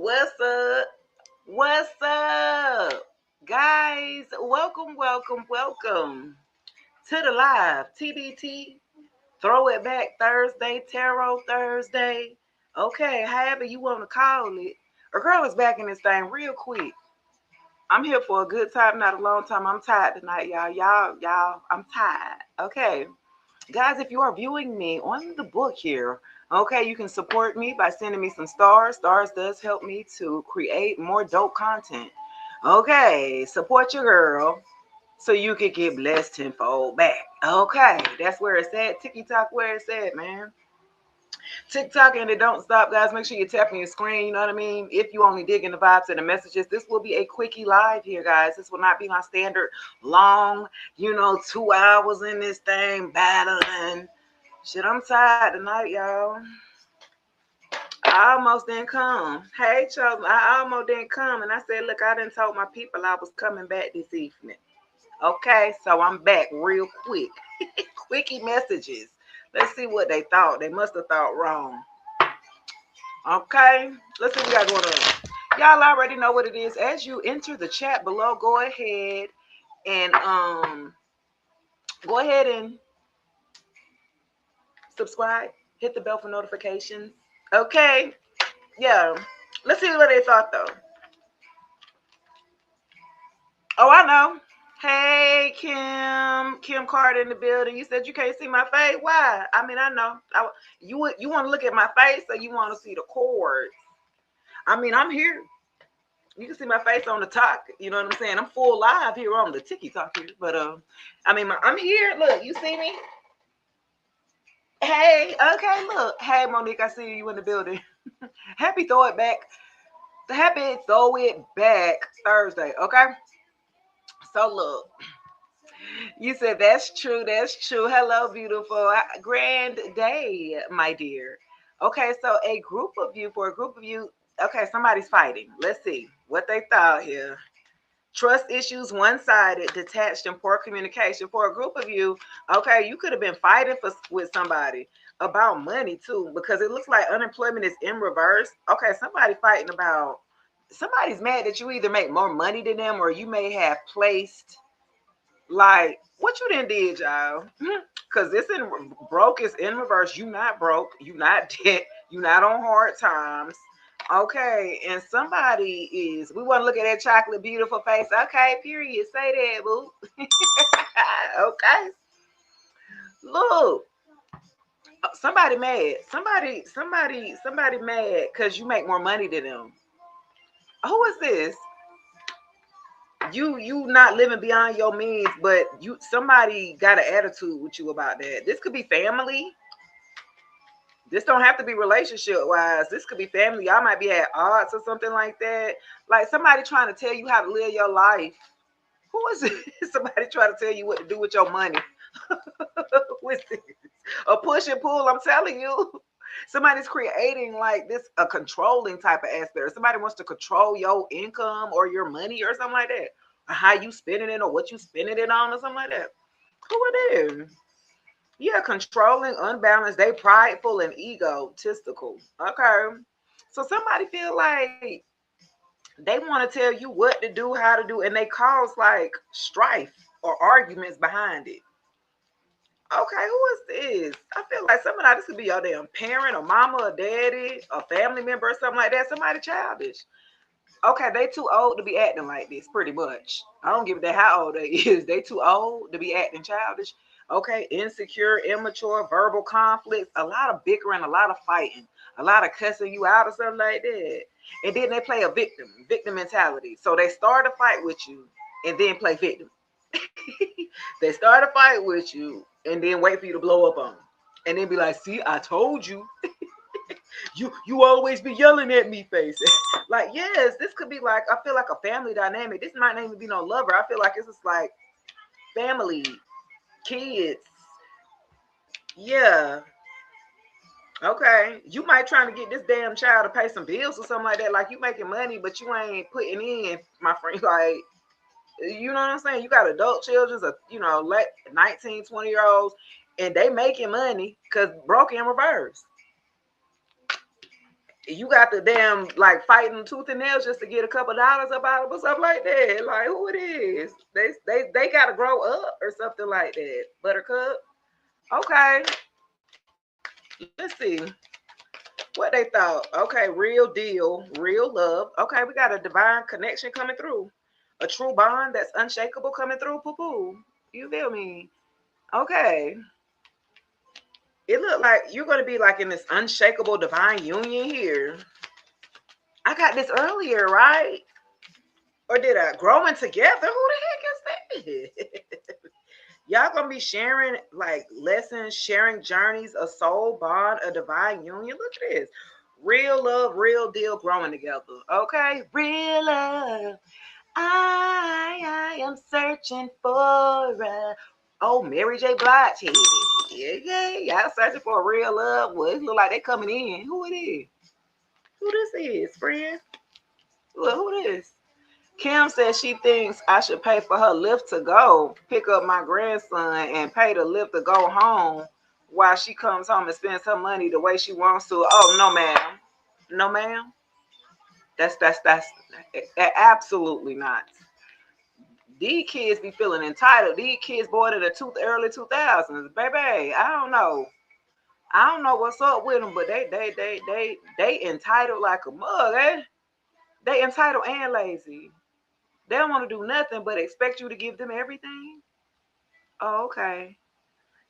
What's up? What's up? Guys, welcome to the live TBT Throw It Back Thursday, Tarot Thursday. Okay, however you want to call it. A girl is back in this thing real quick. I'm here for a good time, not a long time. I'm tired tonight, y'all. Y'all, I'm tired. Okay. Guys, if you are viewing me on the book here, okay, you can support me by sending me some stars. Stars does help me to create more dope content. Okay, support your girl so you can get blessed tenfold back. Okay, that's where it's at. TikTok, where it's at, man. TikTok and it don't stop, guys. Make sure you tap on your screen. You know what I mean? If you only dig in the vibes and the messages, this will be a quickie live here, guys. This will not be my standard long, 2 hours in this thing battling. Shit, I'm tired tonight, y'all. I almost didn't come. Hey, Chosen, I almost didn't come. And I said, look, I done told my people I was coming back this evening. Okay, so I'm back real quick. Quickie messages. Let's see what they thought. They must have thought wrong. Okay, let's see what we got going on. Y'all already know what it is. As you enter the chat below, go ahead and subscribe. Hit the bell for notifications. Okay, yeah. Let's see what they thought though. Oh, I know. Hey, Kim Carter in the building. You said you can't see my face. Why? I mean, I know. You want to look at my face, or you want to see the chords? I mean, I'm here. You can see my face on the top. You know what I'm saying? I'm full live here on the TikTok here. But I mean, I'm here. Look, you see me? Hey, okay, look. Hey, Monique, I see you in the building. Happy Throw It Back. Happy Throw It Back Thursday. Okay. So look. You said that's true. That's true. Hello, beautiful. Grand day, my dear. Okay, so for a group of you, okay, somebody's fighting. Let's see what they thought here. Trust issues, one-sided, detached, and poor communication. For a group of you, okay, you could have been fighting with somebody about money too, because it looks like unemployment is in reverse. Okay, somebody's mad that you either make more money than them or you may have placed like what you done did, y'all. Cause this in broke is in reverse. You not broke, you not dead, you not on hard times. Okay, and somebody is we want to look at that chocolate beautiful face. Okay, period. Say that, boo. Okay. Look. Somebody mad. Somebody mad because you make more money than them. Who is this? You not living beyond your means, but somebody got an attitude with you about that. This could be family. This don't have to be relationship wise. This could be family. Y'all might be at odds or something like that. Like somebody trying to tell you how to live your life. Who is it? Somebody trying to tell you what to do with your money. Who is this? A push and pull, I'm telling you. Somebody's creating like this, a controlling type of aspect. Somebody wants to control your income or your money or something like that. Or how you spending it or what you spending it on or something like that. Who it is? Yeah, controlling, unbalanced. They prideful and egotistical. Okay. So somebody feel like they want to tell you what to do, how to do, and they cause like strife or arguments behind it. Okay, who is this? I feel like somebody, this could be your damn parent or mama or daddy, a family member or something like that. Somebody childish. Okay, they too old to be acting like this, pretty much. I don't give a damn how old they is. They too old to be acting childish. Okay, insecure, immature, verbal conflicts, a lot of bickering, a lot of fighting, a lot of cussing you out or something like that. And then they play a victim mentality. So they start a fight with you and then play victim. They start a fight with you and then wait for you to blow up on them. And then be like, see, I told you. You always be yelling at me, face. Like, yes, this could be like, I feel like a family dynamic. This might not even be no lover. I feel like it's just like family, kids. Yeah. Okay. You might trying to get this damn child to pay some bills or something like that. Like you making money, but you ain't putting in, my friend. Like, you know what I'm saying? You got adult children, like 19, 20-year-olds, and they making money because broke in reverse. You got the damn like fighting tooth and nails just to get a couple dollars about it or something like that. Like who it is? They gotta grow up or something like that. Buttercup. Okay. Let's see what they thought. Okay, real deal, real love. Okay, we got a divine connection coming through. A true bond that's unshakable coming through. Poo poo. You feel me? Okay. It looked like you're gonna be like in this unshakable divine union here. I got this earlier, right? Or did I? Growing together? Who the heck is that? Y'all gonna be sharing like lessons, sharing journeys, a soul bond, a divine union. Look at this. Real love, real deal, growing together. Okay? Real love. I am searching for a Mary J. Blige here. Yeah. Y'all searching for a real love. Well, it look like they coming in. Who it is? Who this is, friend? Look, who this? Kim says she thinks I should pay for her lift to go pick up my grandson and pay the lift to go home while she comes home and spends her money the way she wants to. Oh no, ma'am. No, ma'am. That's absolutely not. These kids be feeling entitled. These kids born in the early 2000s, baby. I don't know what's up with them, but they entitled like a mug. They entitled and lazy. They don't want to do nothing but expect you to give them everything. Oh, okay.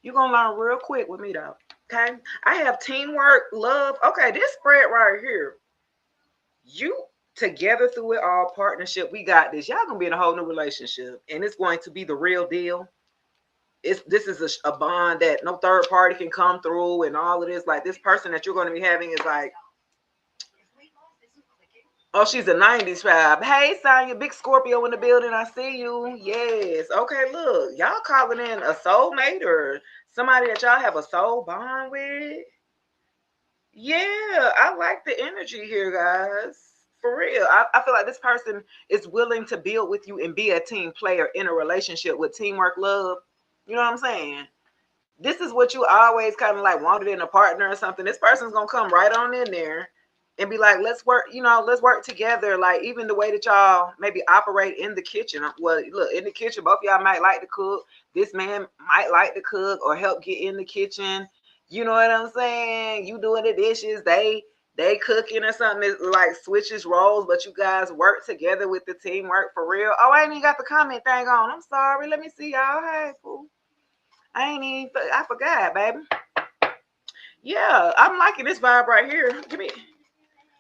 You're going to learn real quick with me, though. Okay. I have teamwork, love. Okay. This spread right here. You together through it all, partnership. We got this. Y'all going to be in a whole new relationship. And it's going to be the real deal. This is a bond that no third party can come through and all of this. Like this person that you're going to be having is like, oh, she's a 90s vibe. Hey, Sonya, big Scorpio in the building. I see you. Yes. Okay, look. Y'all calling in a soulmate or somebody that y'all have a soul bond with? Yeah, I like the energy here, guys. For real. I feel like this person is willing to build with you and be a team player in a relationship with teamwork, love. You know what I'm saying? This is what you always kind of like wanted in a partner or something. This person's gonna come right on in there and be like, let's work, let's work together. Like even the way that y'all maybe operate in the kitchen. Well, look, in the kitchen, both of y'all might like to cook. This man might like to cook or help get in the kitchen. You know what I'm saying? You doing the dishes, they cooking or something. It like switches roles, but you guys work together with the teamwork for real. Oh, I ain't even got the comment thing on. I'm sorry. Let me see y'all. Hey, fool. I forgot, baby. Yeah, I'm liking this vibe right here.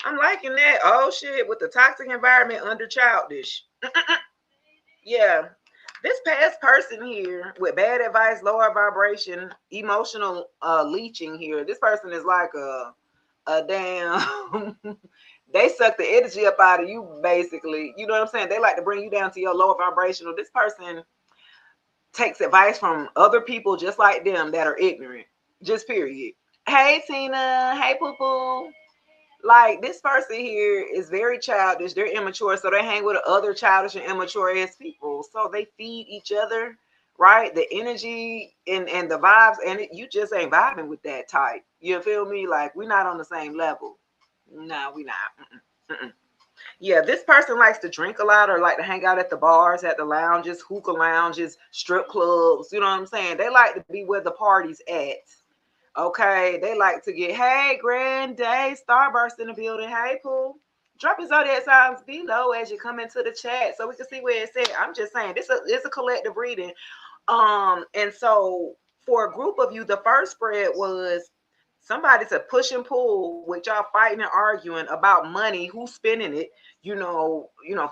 I'm liking that. Oh shit, with the toxic environment under childish. Yeah, this past person here with bad advice, lower vibration, emotional leeching here. This person is like a damn. They suck the energy up out of you, basically. You know what I'm saying? They like to bring you down to your lower vibrational. This person takes advice from other people just like them that are ignorant. Just period. Hey Tina. Hey Poo Poo. Like this person here is very childish. They're immature, so they hang with other childish and immature ass people. So they feed each other, right? The energy and the vibes, and you just ain't vibing with that type. You feel me? Like we're not on the same level. No, we not. Mm-mm. Yeah, this person likes to drink a lot or like to hang out at the bars, at the lounges, hookah lounges, strip clubs. You know what I'm saying? They like to be where the party's at. Okay, they like to get, hey, grand day, Starburst in the building. Hey, Pooh. Drop your zodiac signs below as you come into the chat so we can see where it's at. I'm just saying, it's a collective reading. And so for a group of you, the first spread was somebody's a push and pull with y'all fighting and arguing about money, who's spending it,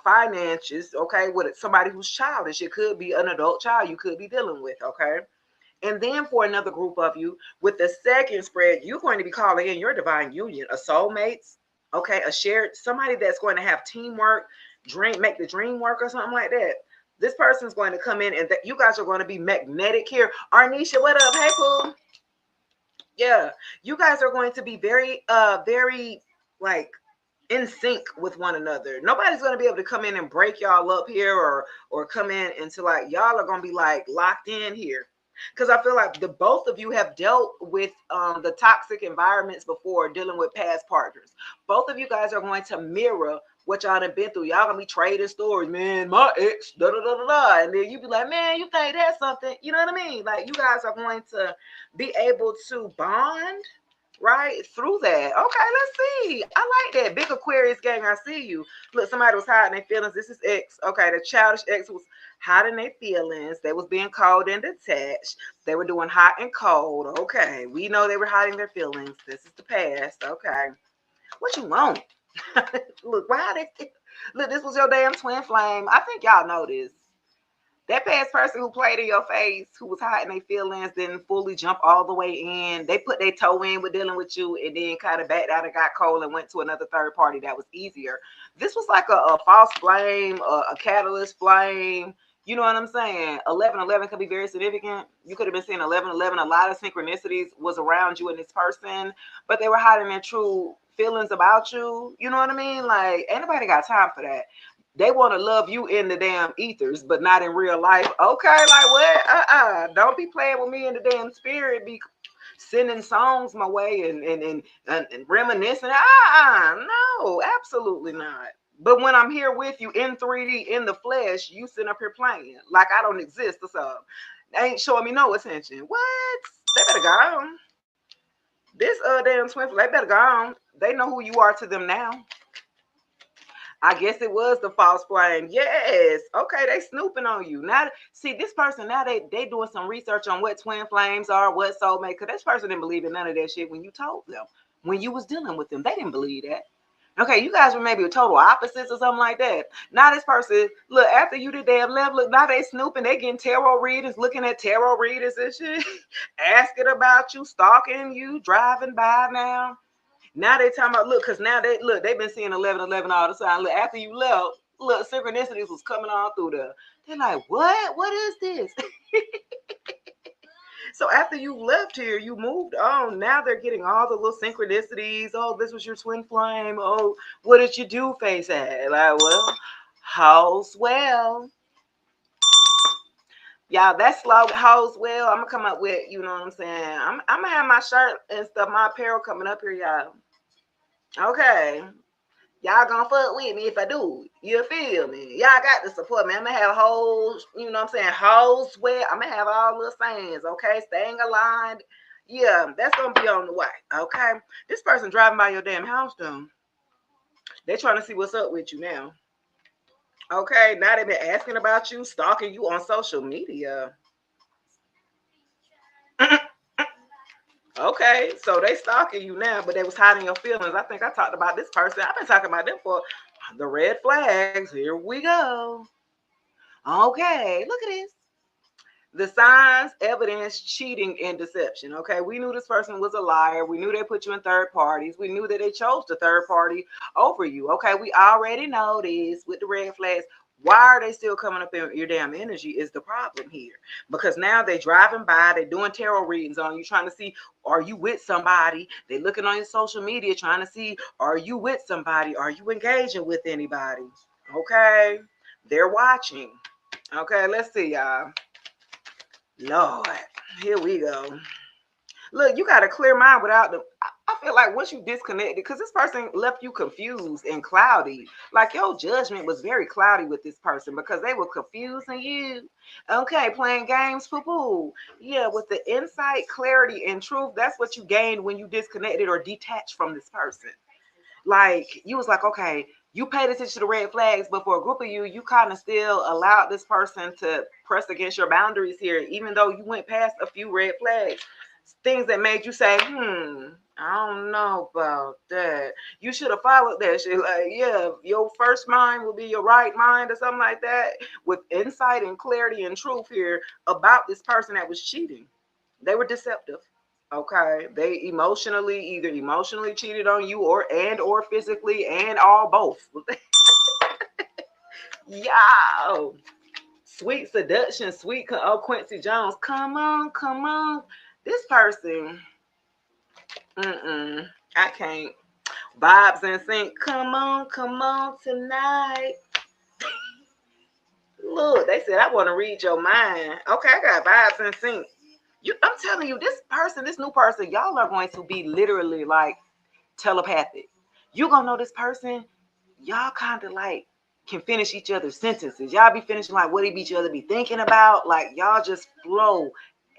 finances, okay, with somebody who's childish. It could be an adult child you could be dealing with, okay? And then for another group of you, with the second spread, you're going to be calling in your divine union, a soulmates, okay, a shared, somebody that's going to have teamwork, make the dream work or something like that. This person's going to come in and you guys are going to be magnetic here. Arnisha, what up? Hey, Pooh. Yeah, you guys are going to be very, very like in sync with one another. Nobody's going to be able to come in and break y'all up here or come in into like y'all are going to be like locked in here. Because I feel like the both of you have dealt with the toxic environments before, dealing with past partners. Both of you guys are going to mirror what y'all done been through. Y'all gonna be trading stories, man. My ex, da da da da da, and then you be like, man, you think that's something? You know what I mean? Like you guys are going to be able to bond right through that. Okay, let's see. I like that big Aquarius gang. I see you. Look, somebody was hiding their feelings. This is X. Okay, the childish X was hiding their feelings. They was being cold and detached. They were doing hot and cold. Okay, we know they were hiding their feelings. This is the past. Okay, what you want? Look, why they? Look, this was your damn twin flame. I think y'all know this. That past person who played in your face, who was hiding their feelings, didn't fully jump all the way in. They put their toe in with dealing with you and then kind of backed out and got cold and went to another third party that was easier. This was like a false flame, a catalyst flame. You know what I'm saying? 1111 could be very significant. You could have been seeing 1111. A lot of synchronicities was around you and this person, but they were hiding their true feelings about you. You know what I mean? Like, ain't nobody got time for that. They want to love you in the damn ethers, but not in real life. Okay, like what? Don't be playing with me in the damn spirit. Be sending songs my way and reminiscing. No, absolutely not. But when I'm here with you in 3D in the flesh, you sitting up here playing like I don't exist or something. They ain't showing me no attention. What? They better go on. This damn twin, they better go on. They know who you are to them now. I guess it was the false flame. Yes. Okay, they snooping on you. Now, see, this person, now they doing some research on what twin flames are, what soulmate, because this person didn't believe in none of that shit when you told them. When you was dealing with them, they didn't believe that. Okay, you guys were maybe total opposites or something like that. Now this person, look, after you did damn left, look, now they snooping, they getting tarot readers, looking at tarot readers and shit, asking about you, stalking you, driving by now. Now they talking about, look, because now they've been seeing 1111 all the time. Look, after you left, look, synchronicities was coming all through there. They're like, what? What is this? So after you left here, you moved on. Now they're getting all the little synchronicities. Oh, this was your twin flame. Oh, what did you do, face at? Like, well, how's well? Y'all, that slogan, how's well. I'm gonna come up with, you know what I'm saying? I'm gonna have my shirt and stuff, my apparel coming up here, y'all. Okay. Y'all gonna fuck with me if I do. You feel me? Y'all got to support me. I'm gonna have whole, you know what I'm saying, whole sweat. I'm gonna have all the sayings, okay? Staying aligned. Yeah, that's gonna be on the way. Okay. This person driving by your damn house though. They're trying to see what's up with you now. Okay, now they've been asking about you, stalking you on social media. Okay, so they stalking you now, but they was hiding your feelings. I think I talked about this person. I've been talking about them for the red flags. Here we go. Okay, look at this. The signs, evidence, cheating, and deception. Okay, we knew this person was a liar. We knew they put you in third parties. We knew that they chose the third party over you. Okay, we already know this with the red flags. Why are they still coming up in your damn energy is the problem here. Because now they're driving by, they're doing tarot readings on you, trying to see, are you with somebody? They're looking on your social media, trying to see, are you with somebody? Are you engaging with anybody? Okay, they're watching. Okay, let's see, y'all. Lord, here we go. Look, you got a clear mind without the. I feel like once you disconnected, because this person left you confused and cloudy. Like your judgment was very cloudy with this person because they were confusing you. Okay, playing games, poo-poo. Yeah, with the insight, clarity, and truth, that's what you gained when you disconnected or detached from this person. Like you was like, okay, you paid attention to the red flags, but for a group of you, you kind of still allowed this person to press against your boundaries here, even though you went past a few red flags. Things that made you say, I don't know about that. You should have followed that shit. Like, yeah, your first mind will be your right mind or something like that, with insight and clarity and truth here about this person that was cheating. They were deceptive. Okay, they either emotionally cheated on you or physically and all both. Yo, sweet seduction, sweet Quincy Jones. Come on, come on. This person, I can't. Vibes and sync. Come on tonight. Look, they said I want to read your mind. Okay, I got vibes and sync. I'm telling you, this person, this new person, y'all are going to be literally like telepathic. You gonna know this person, y'all kind of like can finish each other's sentences. Y'all be finishing like what each other be thinking about. Like y'all just flow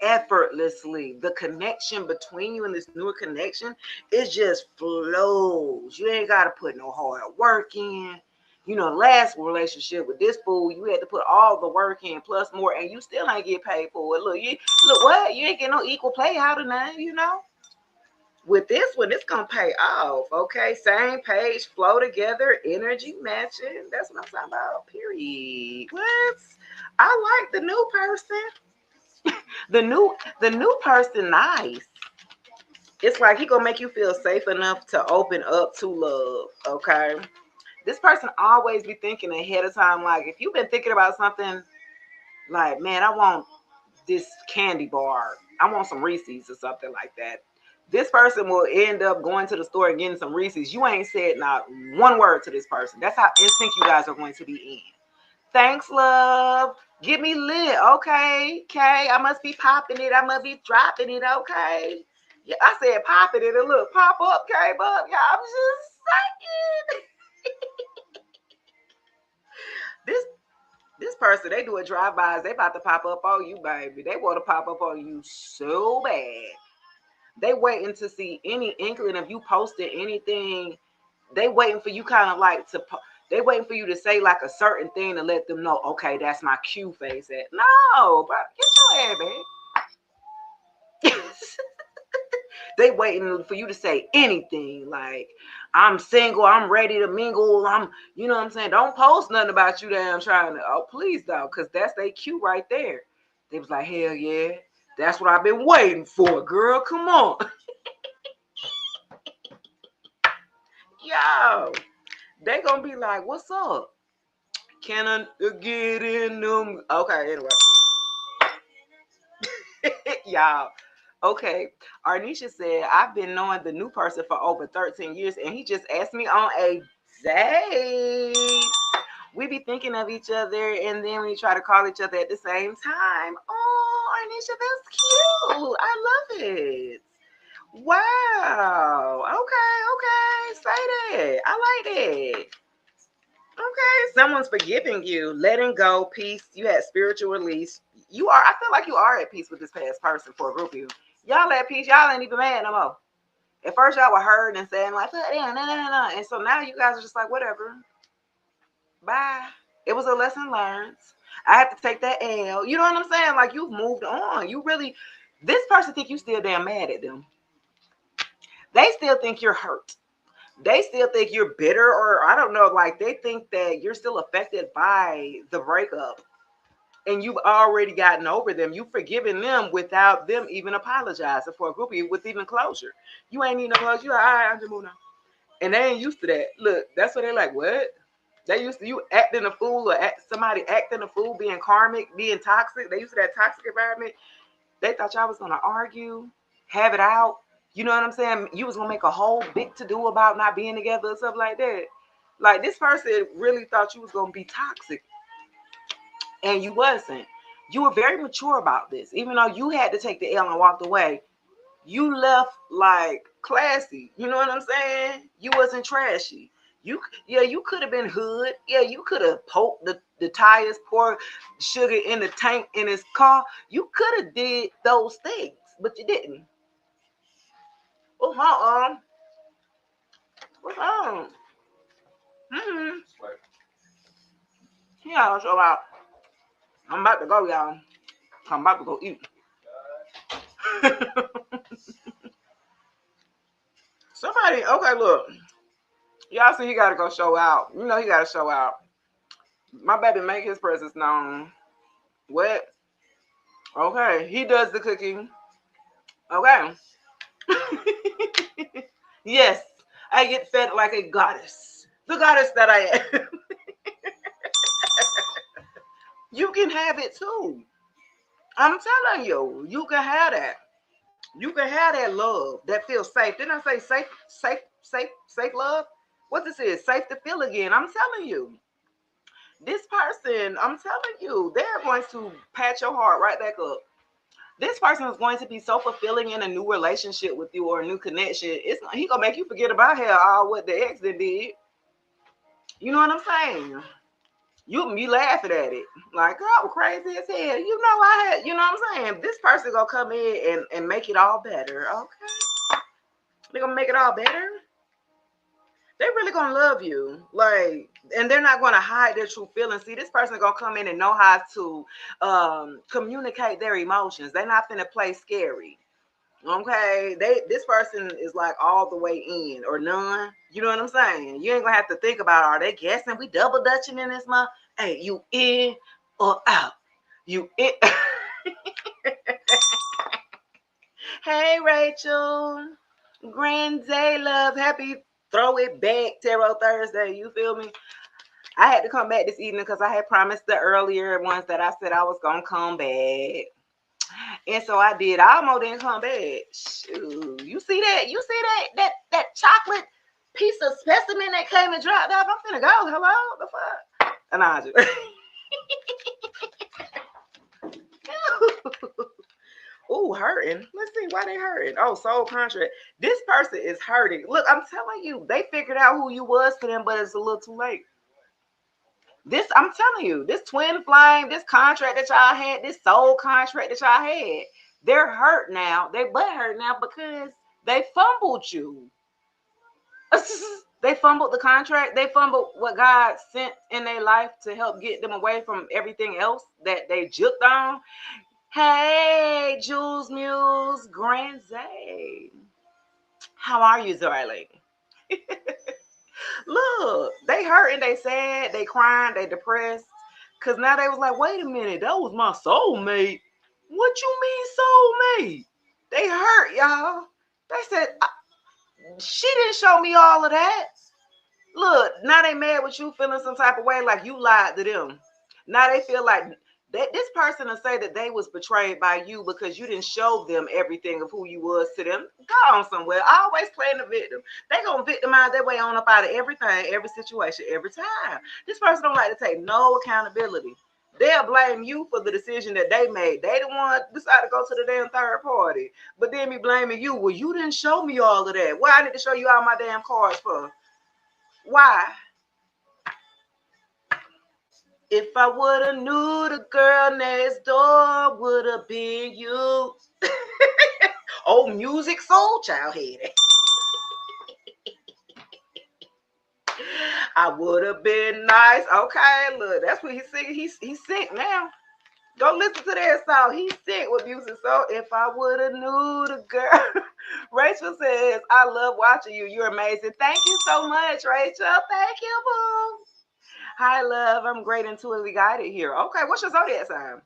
effortlessly. The connection between you and this newer connection, it just flows. You ain't gotta put no hard work in. You know, last relationship with this fool, you had to put all the work in plus more, and you still ain't get paid for it. Look what? You ain't get no equal pay out of nothing, you know? With this one, it's gonna pay off. Okay, same page, flow together, energy matching. That's what I'm talking about. Period. What? I like the new person. The new person, nice. It's like he gonna make you feel safe enough to open up to love. Okay. This person always be thinking ahead of time. Like if you've been thinking about something, like man, I want this candy bar. I want some Reese's or something like that. This person will end up going to the store and getting some Reese's. You ain't said not one word to this person. That's how in sync you guys are going to be in. Thanks, love. Get me lit. Okay. Okay. I must be popping it. I must be dropping it. Okay. Yeah, I said popping it. And look, pop up, came up. Yeah, I'm just saying. This person, they do a drive-bys. They about to pop up on you, baby. They want to pop up on you so bad. They waiting to see any inkling of you posting anything. They waiting for you kind of like to. They waiting for you to say like a certain thing to let them know. Okay, that's my cue face. At no, bro, get your head back. They waiting for you to say anything like I'm single, I'm ready to mingle, you know what I'm saying? Don't post nothing about you damn trying to. Oh, please don't, because that's their cue right there. They was like, hell yeah, that's what I've been waiting for, girl. Come on. Yo, they gonna be like, what's up? Can I get in them? Okay, anyway. Y'all. Okay. Arnisha said, I've been knowing the new person for over 13 years, and he just asked me on a date. We be thinking of each other, and then we try to call each other at the same time. Oh, Arnisha, that's cute. I love it. Wow. Okay. Say that. I like that. Okay, someone's forgiving you, letting go, peace. You had spiritual release. I feel like you are at peace with this past person for a group of you. Y'all at peace. Y'all ain't even mad no more. At first, y'all were hurting and saying, like, no. And so now you guys are just like, whatever. Bye. It was a lesson learned. I have to take that L. You know what I'm saying? Like, you've moved on. This person think you still damn mad at them. They still think you're hurt. They still think you're bitter, or I don't know, like they think that you're still affected by the breakup and you've already gotten over them. You've forgiven them without them even apologizing for a groupie with even closure. You ain't need no closure. You're like, all right, I'm just moving on. And they ain't used to that. Look, that's what they're like, what? They used to you acting a fool, or somebody acting a fool, being karmic, being toxic. They used to that toxic environment. They thought y'all was gonna argue, have it out. You know what I'm saying? You was gonna make a whole big to do about not being together or something like that. Like this person really thought you was gonna be toxic, and you wasn't. You were very mature about this, even though you had to take the L and walked away. You left like classy. You know what I'm saying? You wasn't trashy. You could have been hood. Yeah, you could have poked the tires, poured sugar in the tank in his car. You could have did those things, but you didn't. What's wrong? What's wrong? Mm-hmm. Yeah, so I'm about to go, y'all. I'm about to go eat. Somebody, okay, look. Y'all see he gotta go show out. You know he gotta show out. My baby make his presence known. What? Okay, he does the cooking. Okay. Yes, I get fed like a goddess. The goddess that I am. You can have it too. I'm telling you, you can have that. You can have that love that feels safe. Didn't I say safe love? What this is, safe to feel again. I'm telling you. This person, I'm telling you, they're going to pat your heart right back up. This person is going to be so fulfilling in a new relationship with you or a new connection. He gonna make you forget about hell all what the ex did. You know what I'm saying? You be laughing at it like, girl, I'm crazy as hell. You know I had, you know what I'm saying? This person gonna come in and make it all better. Okay, they gonna make it all better. They really gonna love you, like, and they're not gonna hide their true feelings. See, this person gonna come in and know how to communicate their emotions. They're not gonna play scary. Okay, this person is like all the way in or none. You know what I'm saying? You ain't gonna have to think about, are they guessing? We double dutching in this month. Hey, you in or out? You in? Hey, Rachel. Grand day, love. Happy throw it back Tarot Thursday. You feel me? I had to come back this evening because I had promised the earlier ones that I said I was gonna come back. And so I did. I almost didn't come back. Shoot. You see that? You see that chocolate piece of specimen that came and dropped off? I'm finna go. Hello? The fuck? And I just ooh, hurting. Let's see why they hurting. Oh, soul contract. This person is hurting. Look, I'm telling you, they figured out who you was to them, but it's a little too late. This, I'm telling you, this twin flame, this contract that y'all had, this soul contract that y'all had, they're hurt now. They butt hurt now because they fumbled you. They fumbled the contract. They fumbled what God sent in their life to help get them away from everything else that they juked on. Hey, Jules Muse, Grand Zay. How are you, darling? Look, they hurting, they sad, they crying, they depressed. Cause now they was like, wait a minute, that was my soulmate. What you mean soulmate? They hurt, y'all. They said, she didn't show me all of that. Look, now they mad with you, feeling some type of way like you lied to them. Now they feel like that this person will say that they was betrayed by you because you didn't show them everything of who you was to them. Go on somewhere. Always playing the victim. They gonna victimize their way on up out of everything, every situation, every time. This person don't like to take no accountability. They'll blame you for the decision that they made. They the one decided to go to the damn third party. But then be blaming you. Well, you didn't show me all of that. What I need to show you all my damn cards for? Why? If I would have knew the girl next door would have been you. Oh, music soul child headed. I would have been nice. Okay, look, that's what he's singing. He's sick now. Go listen to that song. He's sick with music. So if I would have knew the girl. Rachel says, I love watching you. You're amazing. Thank you so much, Rachel. Thank you, boo. Hi, love. I'm great intuitively guided here. Okay, what's your zodiac sign?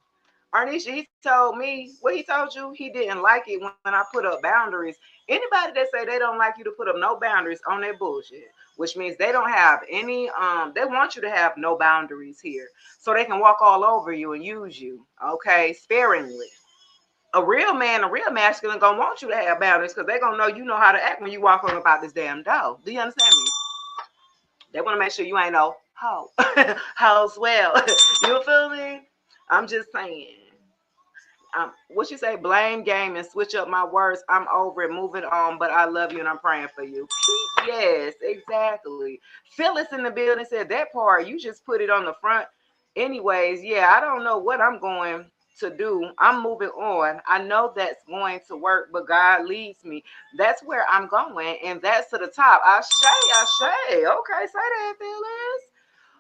Arnisha, he told me what he told you. He didn't like it when I put up boundaries. Anybody that say they don't like you to put up no boundaries on their bullshit, which means they don't have any. They want you to have no boundaries here, so they can walk all over you and use you. Okay, sparingly. A real man, a real masculine, gonna want you to have boundaries because they're gonna know you know how to act when you walk on about this damn door. Do you understand me? They want to make sure you ain't no hoe. Hoes well. You feel me? I'm just saying. What you say? Blame game and switch up my words. I'm over it, moving on, but I love you and I'm praying for you. Yes, exactly. Phyllis in the building said that part. You just put it on the front. Anyways, yeah, I don't know what I'm going to do. I'm moving on. I know that's going to work, but God leads me. That's where I'm going, and that's to the top. I say. Okay, say that, Phyllis.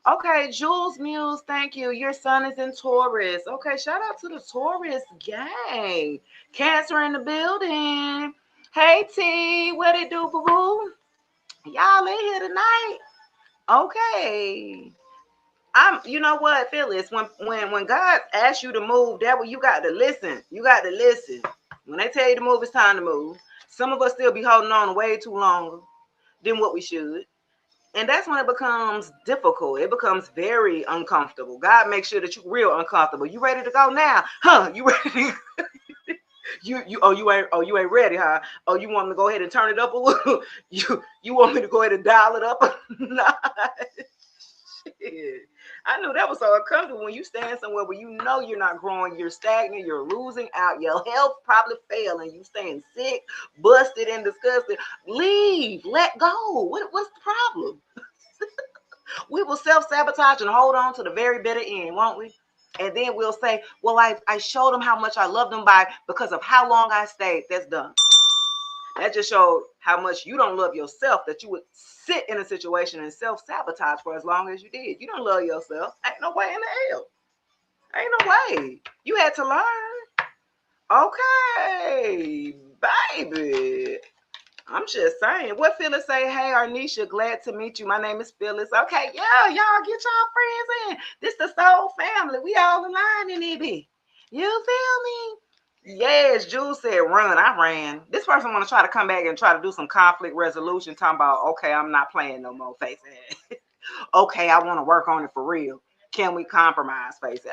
Okay, Jules Muse, thank you. Your son is in Taurus. Okay, shout out to the Taurus gang. Cancer in the building. Hey T, what it do, boo boo? Y'all in here tonight? Okay. You know what, Phyllis, when God asks you to move, that way you got to listen. You got to listen. When they tell you to move, it's time to move. Some of us still be holding on way too long than what we should. And that's when it becomes difficult. It becomes very uncomfortable. God makes sure that you're real uncomfortable. You ready to go now? Huh? You ready? you ain't ready, huh? Oh, you want me to go ahead and turn it up a little? You want me to go ahead and dial it up? Nah. Shit. I knew that was so uncomfortable when you stand somewhere where you know you're not growing, you're stagnant, you're losing out, your health probably failing, you staying sick, busted and disgusted. Leave, let go. What's the problem? We will self-sabotage and hold on to the very bitter end, won't we? And then we'll say, well, I showed them how much I love them because of how long I stayed. That's done. That just showed how much you don't love yourself, that you would sit in a situation and self-sabotage for as long as you did. You don't love yourself. Ain't no way in the hell. Ain't no way. You had to learn. Okay, baby. I'm just saying. What Phyllis say? Hey, Arnisha, glad to meet you. My name is Phyllis. Okay, yeah, y'all get y'all friends in. This the soul family. We all aligned in it, be. You feel me? Yes, Jules said run. I ran. This person want to try to come back and try to do some conflict resolution, talking about, okay, I'm not playing no more, face it. Okay, I want to work on it for real. Can we compromise, face it?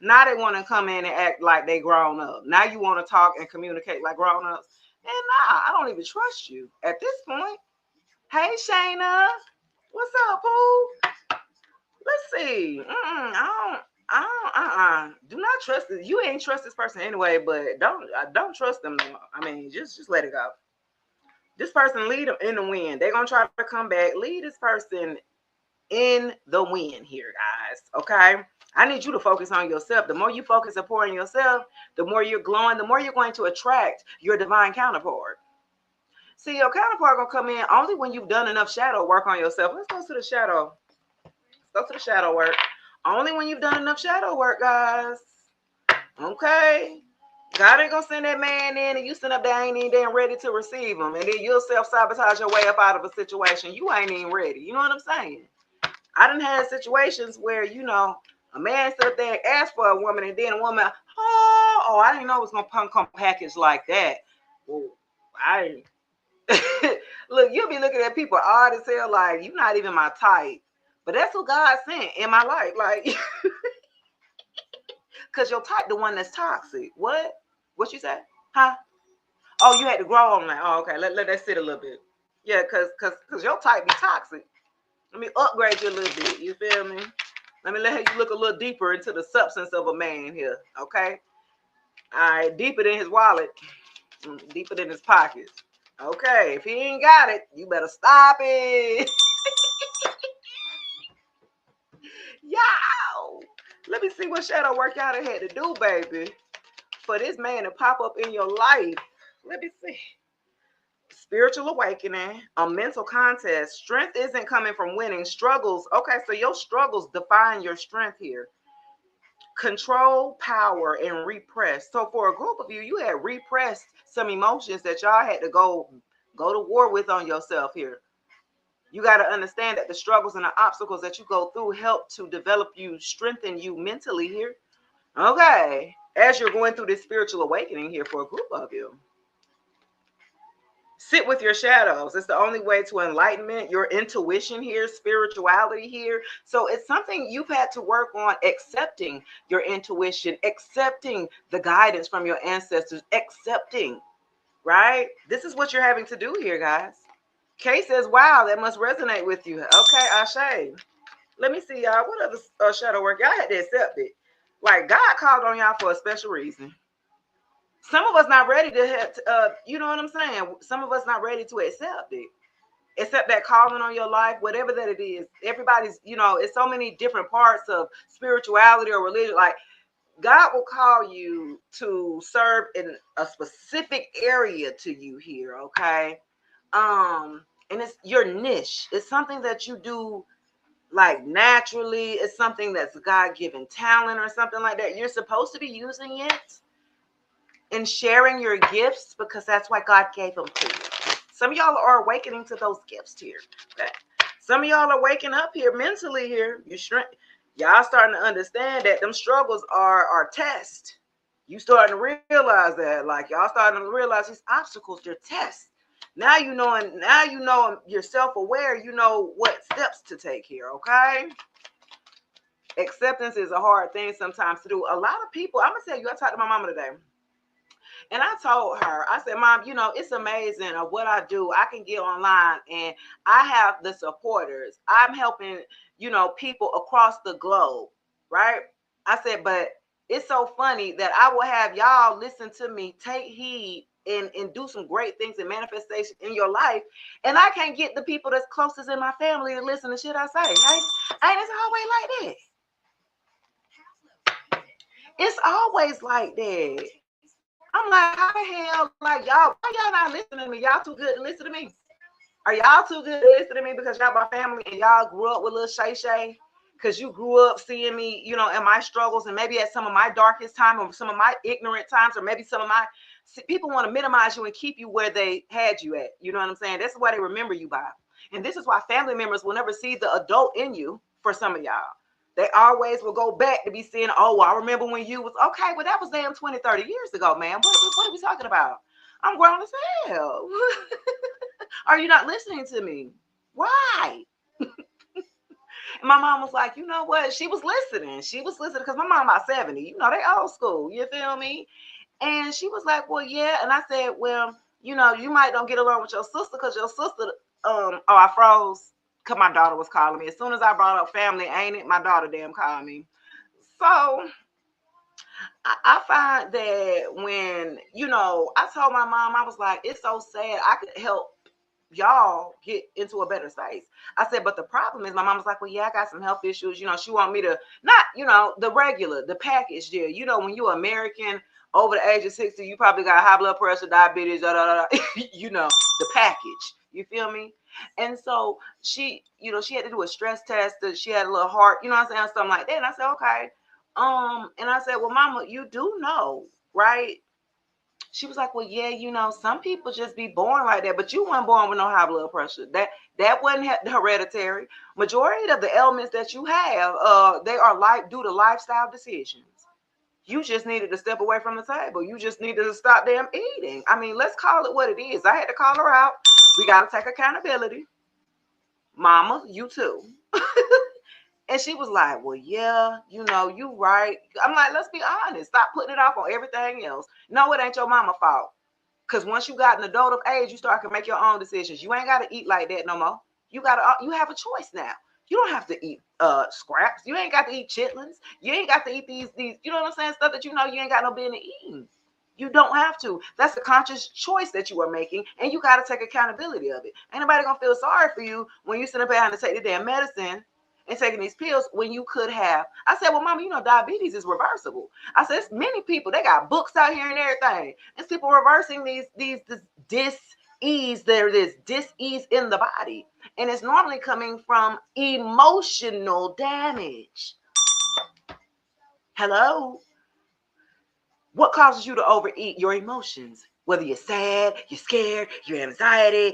Now they want to come in and act like they grown up. Now you want to talk and communicate like grown ups. And nah, I don't even trust you at this point. Hey, Shayna. What's up, Pooh? Let's see. Do not trust this. You ain't trust this person anyway, but don't trust them no more. I mean, just let it go. This person lead them in the wind. They're gonna try to come back. Lead this person in the wind here, guys. Okay. I need you to focus on yourself. The more you focus and pour in yourself, the more you're glowing, the more you're going to attract your divine counterpart. See, your counterpart gonna come in only when you've done enough shadow work on yourself. Let's go to the shadow. Let's go to the shadow work. Only when you've done enough shadow work, guys. Okay. God ain't gonna send that man in and you sitting up there ain't even damn ready to receive him. And then you'll self-sabotage your way up out of a situation. You ain't even ready. You know what I'm saying? I done had situations where, a man stood up there and asked for a woman, and then a woman, I didn't know it was gonna come packaged like that. Well, I look, you'll be looking at people odd as hell, like you're not even my type. But that's what God sent in my life. Like, because your type, the one that's toxic. What? What you say? Huh? Oh, you had to grow on that. Oh, okay. Let that sit a little bit. Yeah, because your type be toxic. Let me upgrade you a little bit. You feel me? Let me let you look a little deeper into the substance of a man here. Okay? All right. Deeper than his wallet. Deeper than his pockets. Okay. If he ain't got it, you better stop it. Yo, let me see what shadow work y'all had to do, baby, for this man to pop up in your life. Let me see. Spiritual awakening, a mental contest. Strength isn't coming from winning. Struggles. Okay, so your struggles define your strength here. Control, power, and repress. So for a group of you, you had repressed some emotions that y'all had to go to war with on yourself here. You got to understand that the struggles and the obstacles that you go through help to develop you, strengthen you mentally here. Okay. As you're going through this spiritual awakening here for a group of you. Sit with your shadows. It's the only way to enlightenment, your intuition here, spirituality here. So it's something you've had to work on, accepting your intuition, accepting the guidance from your ancestors, accepting, right? This is what you're having to do here, guys. Kay says, wow, that must resonate with you. Okay, Ashe. Let me see, y'all. What other shadow work? Y'all had to accept it. Like, God called on y'all for a special reason. Some of us not ready to have, you know what I'm saying? Some of us not ready to accept it. Accept that calling on your life, whatever that it is. Everybody's, it's so many different parts of spirituality or religion. Like, God will call you to serve in a specific area to you here, okay? And it's your niche. It's something that you do like naturally. It's something that's God-given talent or something like that. You're supposed to be using it and sharing your gifts because that's why God gave them to you. Some of y'all are awakening to those gifts here. Okay? Some of y'all are waking up here mentally here. Y'all starting to understand that them struggles are tests. You starting to realize that, like y'all starting to realize these obstacles, they're tests. Now you know you're self-aware, you know what steps to take here, okay? Acceptance is a hard thing sometimes to do. A lot of people, I'm gonna tell you, I talked to my mama today. And I told her, I said, Mom, it's amazing of what I do. I can get online and I have the supporters. I'm helping, people across the globe, right? I said, but it's so funny that I will have y'all listen to me, take heed, and do some great things and manifestation in your life. And I can't get the people that's closest in my family to listen to shit I say. Ain't it's always like that. It's always like that. I'm like, how the hell, like, y'all, why y'all not listening to me? Y'all too good to listen to me? Are y'all too good to listen to me because y'all my family and y'all grew up with little Shay Shay? Because you grew up seeing me, in my struggles and maybe at some of my darkest time or some of my ignorant times or maybe some of my people want to minimize you and keep you where they had you at. You know what I'm saying? That's why they remember you by. And this is why family members will never see the adult in you for some of y'all. They always will go back to be saying, oh, well, I remember when you was, okay, well, that was damn 20, 30 years ago, man. What are we talking about? I'm grown as hell. Are you not listening to me? Why? And my mom was like, you know what? She was listening. She was listening because my mom about 70. They old school. You feel me? And she was like, well, yeah. And I said, well, you might don't get along with your sister because your sister, I froze because my daughter was calling me. As soon as I brought up family, ain't it? My daughter damn called me. So I find that when, I told my mom, I was like, it's so sad. I could help y'all get into a better space. I said, but the problem is my mom was like, well, yeah, I got some health issues. She want me to not, the regular, the package deal. When you're American over the age of 60, you probably got high blood pressure, diabetes, the package. You feel me? And so she, she had to do a stress test. She had a little heart, what I'm saying? Something like that. And I said, okay. And I said, well, mama, you do know, right? She was like, well, yeah, some people just be born like that, but you weren't born with no high blood pressure. That wasn't hereditary. Majority of the ailments that you have, they are due to lifestyle decisions. You just needed to step away from the table. You just needed to stop damn eating. I mean, let's call it what it is. I had to call her out. We got to take accountability. Mama, you too. And she was like, well, yeah, you right. I'm like, let's be honest. Stop putting it off on everything else. No, it ain't your mama's fault. Because once you got an adult of age, you start to make your own decisions. You ain't got to eat like that no more. You have a choice now. You don't have to eat scraps. You ain't got to eat chitlins. You ain't got to eat these, you know what I'm saying? Stuff that you ain't got no business eating. You don't have to. That's a conscious choice that you are making, and you got to take accountability of it. Ain't nobody going to feel sorry for you when you sit up having to take the damn medicine and taking these pills when you could have. I said, well, mama, diabetes is reversible. I said, it's many people, they got books out here and everything. It's people reversing this dis-ease. There is dis-ease in the body. And it's normally coming from emotional damage. Hello? What causes you to overeat? Your emotions. Whether you're sad, you're scared, your anxiety,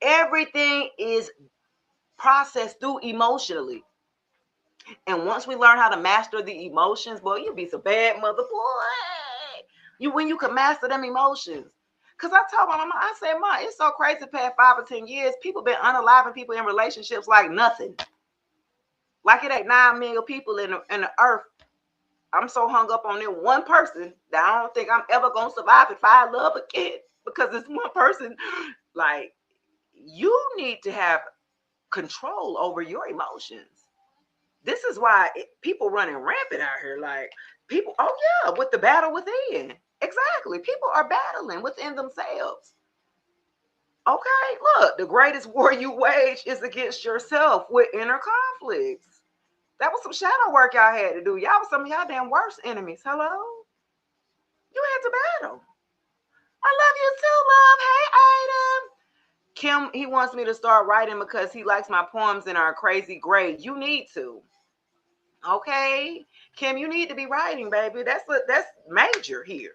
everything is processed through emotionally. And once we learn how to master the emotions, boy, you'll be some bad mother boy. When you can master them emotions. Because I told my mama, I said, Ma, it's so crazy past 5 or 10 years, people been unaliving people in relationships like nothing. Like it ain't 9 million people in the earth. I'm so hung up on that one person that I don't think I'm ever going to survive if I love again. Because it's one person. Like, you need to have control over your emotions. This is why people running rampant out here. Like, people, oh yeah, with the battle within. Exactly. People are battling within themselves. Okay, look, the greatest war you wage is against yourself with inner conflicts. That was some shadow work y'all had to do. Y'all was some of y'all damn worst enemies. Hello? You had to battle. I love you too, love. Hey, Adam. Kim, he wants me to start writing because he likes my poems and are crazy great. You need to. Okay, Kim, you need to be writing, baby. That's major here.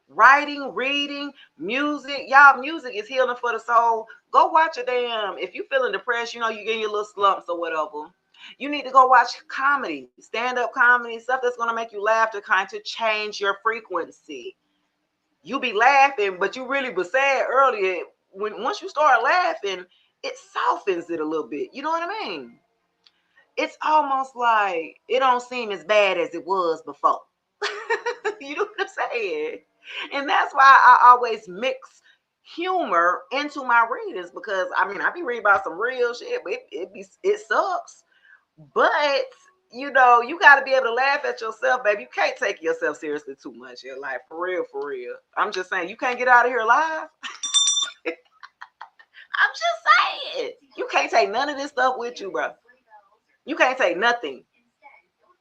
Writing, reading, music. Y'all, music is healing for the soul. Go watch a damn. If you feeling depressed, you getting your little slumps or whatever. You need to go watch comedy, stand-up comedy, stuff that's gonna make you laugh to kind of change your frequency. You be laughing, but you really was sad earlier. Once you start laughing, it softens it a little bit. You know what I mean? It's almost like it don't seem as bad as it was before. You know what I'm saying? And that's why I always mix humor into my readings, because I mean I be reading about some real shit, but it sucks. But you know, you got to be able to laugh at yourself, baby. You can't take yourself seriously too much in life, for real, for real. I'm just saying, you can't get out of here alive. I'm just saying, you can't take none of this stuff with you, bro. You can't take nothing.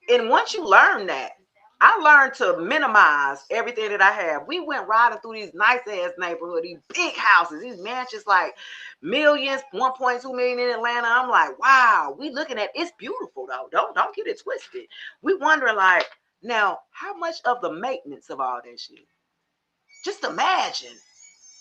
And once you learn that, I learned to minimize everything that I have. We went riding through these nice ass neighborhoods, these big houses, these mansions, like millions, 1.2 million in Atlanta. I'm like, wow, we looking at it's beautiful though. Don't get it twisted. We wondering like, now how much of the maintenance of all that shit? Just imagine.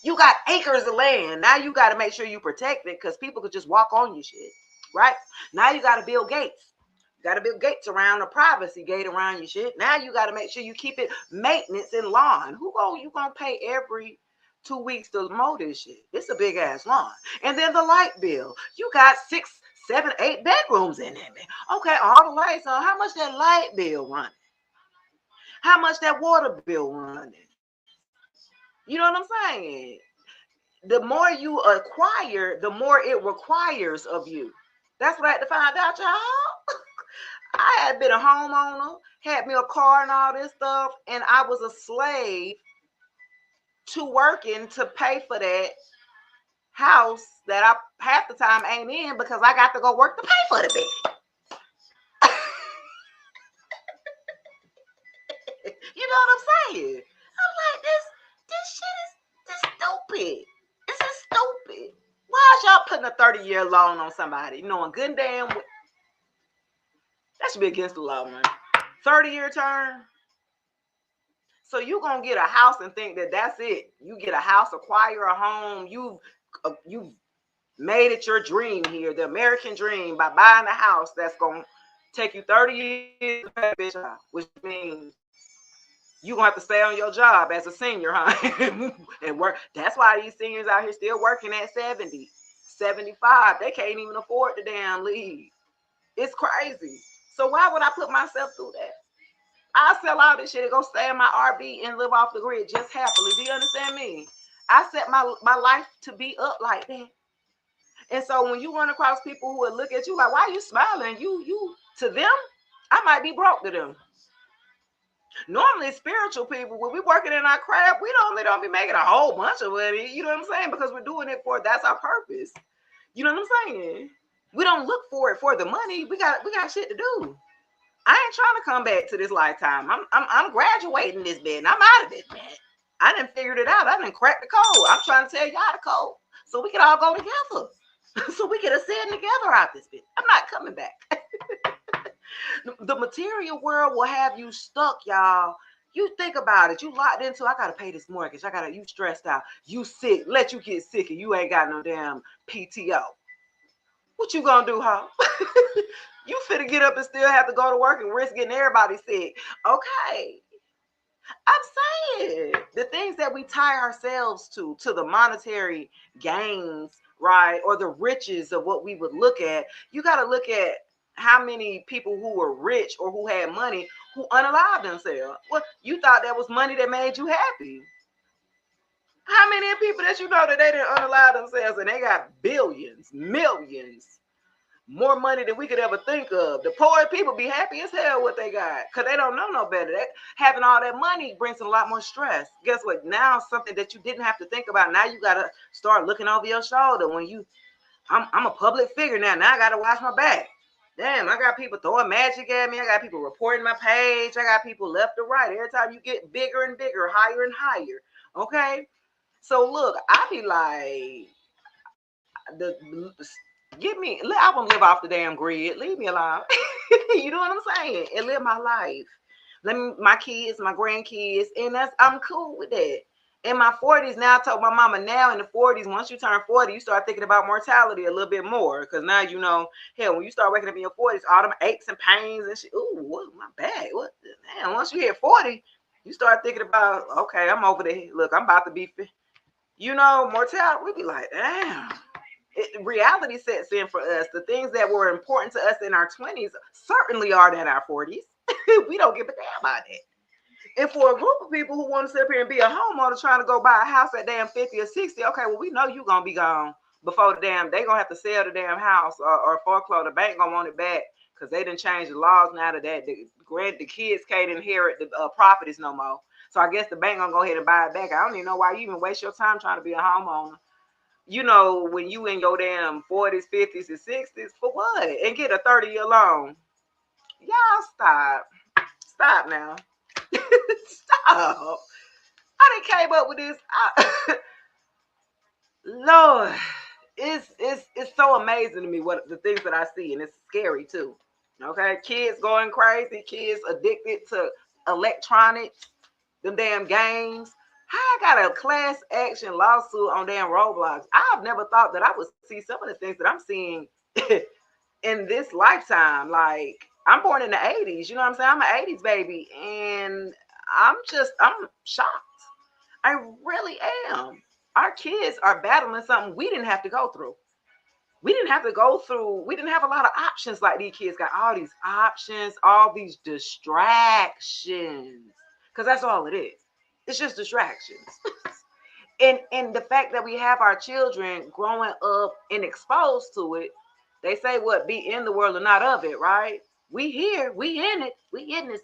You got acres of land. Now you got to make sure you protect it, because people could just walk on your shit, right? Now you got to build gates. You got to build gates around, a privacy gate around your shit. Now you got to make sure you keep it maintenance in lawn. You gonna pay every 2 weeks to mow this shit? It's a big ass lawn. And then the light bill. You got 6, 7, 8 bedrooms in there, man. Okay, all the lights on. How much that light bill running? How much that water bill running? You know what I'm saying? The more you acquire, the more it requires of you. That's what I had to find out, y'all. I had been a homeowner, had me a car and all this stuff, and I was a slave to working to pay for that house that I half the time ain't in, because I got to go work to pay for the bed. You know what I'm saying? I'm like, this shit is stupid. This is stupid. Why is y'all putting a 30-year loan on somebody, knowing good and damn well that should be against the law, man? 30-year term. So you gonna get a house and think that that's it. You get a house, acquire a home. You've made it your dream here, the American dream, by buying a house that's gonna take you 30 years to pay, bitch, which means you're gonna have to stay on your job as a senior, huh? And work. That's why these seniors out here still working at 70, 75. They can't even afford the damn leave. It's crazy. So why would I put myself through that? I sell all this shit and go stay in my RV and live off the grid just happily. Do you understand me? I set my life to be up like that. And so when you run across people who would look at you like, why are you smiling? You to them, I might be broke to them. Normally, spiritual people, when we working in our craft, we don't be making a whole bunch of money. You know what I'm saying? Because we're doing it for, that's our purpose. You know what I'm saying? We don't look for it for the money. We got shit to do. I ain't trying to come back to this lifetime. I'm graduating this bed and I'm out of it, man. I done figured it out. I done cracked the code. I'm trying to tell y'all the code so we can all go together. So we can ascend together out this bit. I'm not coming back. The material world will have you stuck, y'all. You think about it. You locked into, I gotta pay this mortgage. You stressed out. You sick. Let you get sick and you ain't got no damn PTO. What you gonna do, huh? You finna get up and still have to go to work and risk getting everybody sick. Okay. I'm saying the things that we tie ourselves to the monetary gains, right? Or the riches of what we would look at. You got to look at how many people who were rich or who had money who unalived themselves. Well, you thought that was money that made you happy. How many people that you know that they didn't unalive themselves and they got billions, millions, more money than we could ever think of? The poor people be happy as hell what they got because they don't know no better. Having all that money brings a lot more stress. Guess what? Now something that you didn't have to think about. Now you got to start looking over your shoulder. I'm a public figure now. Now I got to watch my back. Damn, I got people throwing magic at me. I got people reporting my page. I got people left or right. Every time you get bigger and bigger, higher and higher. Okay? So look, I be like, I want to live off the damn grid. Leave me alone. You know what I'm saying? And live my life. My kids, my grandkids, and I'm cool with that. In my 40s now, I told my mama, now in the 40s, once you turn 40, you start thinking about mortality a little bit more. Because now you know, hell, when you start waking up in your 40s, all them aches and pains and shit. Ooh, what, my back? What? Man, once you hit 40, you start thinking about, okay, I'm over there. Look, I'm about to be, mortality. We be like, damn. Reality sets in for us. The things that were important to us in our 20s certainly are in our 40s. We don't give a damn about it. And for a group of people who want to sit up here and be a homeowner trying to go buy a house at damn 50 or 60, okay, well, we know you're going to be gone before the damn, they going to have to sell the damn house or foreclose. The bank going to want it back because they didn't change the laws now that the kids can't inherit the properties no more. So I guess the bank going to go ahead and buy it back. I don't even know why you even waste your time trying to be a homeowner. You know, when you in your damn 40s, 50s, and 60s, for what? And get a 30-year loan. Y'all stop. Stop now. Stop. I done came up with this. Lord, it's so amazing to me what the things that I see, and it's scary too. Okay, kids going crazy, kids addicted to electronics, them damn games. How I got a class action lawsuit on damn Roblox? I've never thought that I would see some of the things that I'm seeing in this lifetime. Like, I'm born in the 80s, you know what I'm saying? I'm an 80s baby, and I'm shocked. I really am. Our kids are battling something we didn't have to go through. We didn't have a lot of options like these kids got. All these options, all these distractions. Because that's all it is. It's just distractions. And the fact that we have our children growing up and exposed to it, they say what, be in the world and not of it, right? We here, we in it, we in this,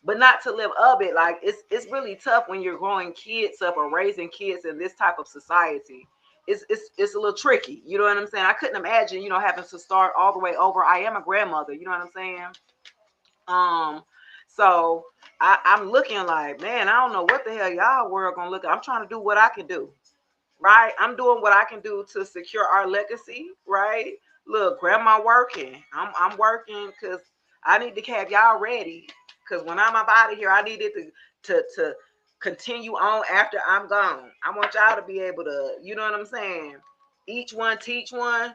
but not to live of it. Like, it's really tough when you're growing kids up or raising kids in this type of society. It's a little tricky, you know what I'm saying? I couldn't imagine, having to start all the way over. I am a grandmother, you know what I'm saying? So I'm looking like, man, I don't know what the hell y'all world gonna look at. I'm trying to do what I can do, right? I'm doing what I can do to secure our legacy, right? Look, grandma working. I'm working because I need to have y'all ready. Because when I'm up out of here, I need it to continue on after I'm gone. I want y'all to be able to, you know what I'm saying? Each one teach one.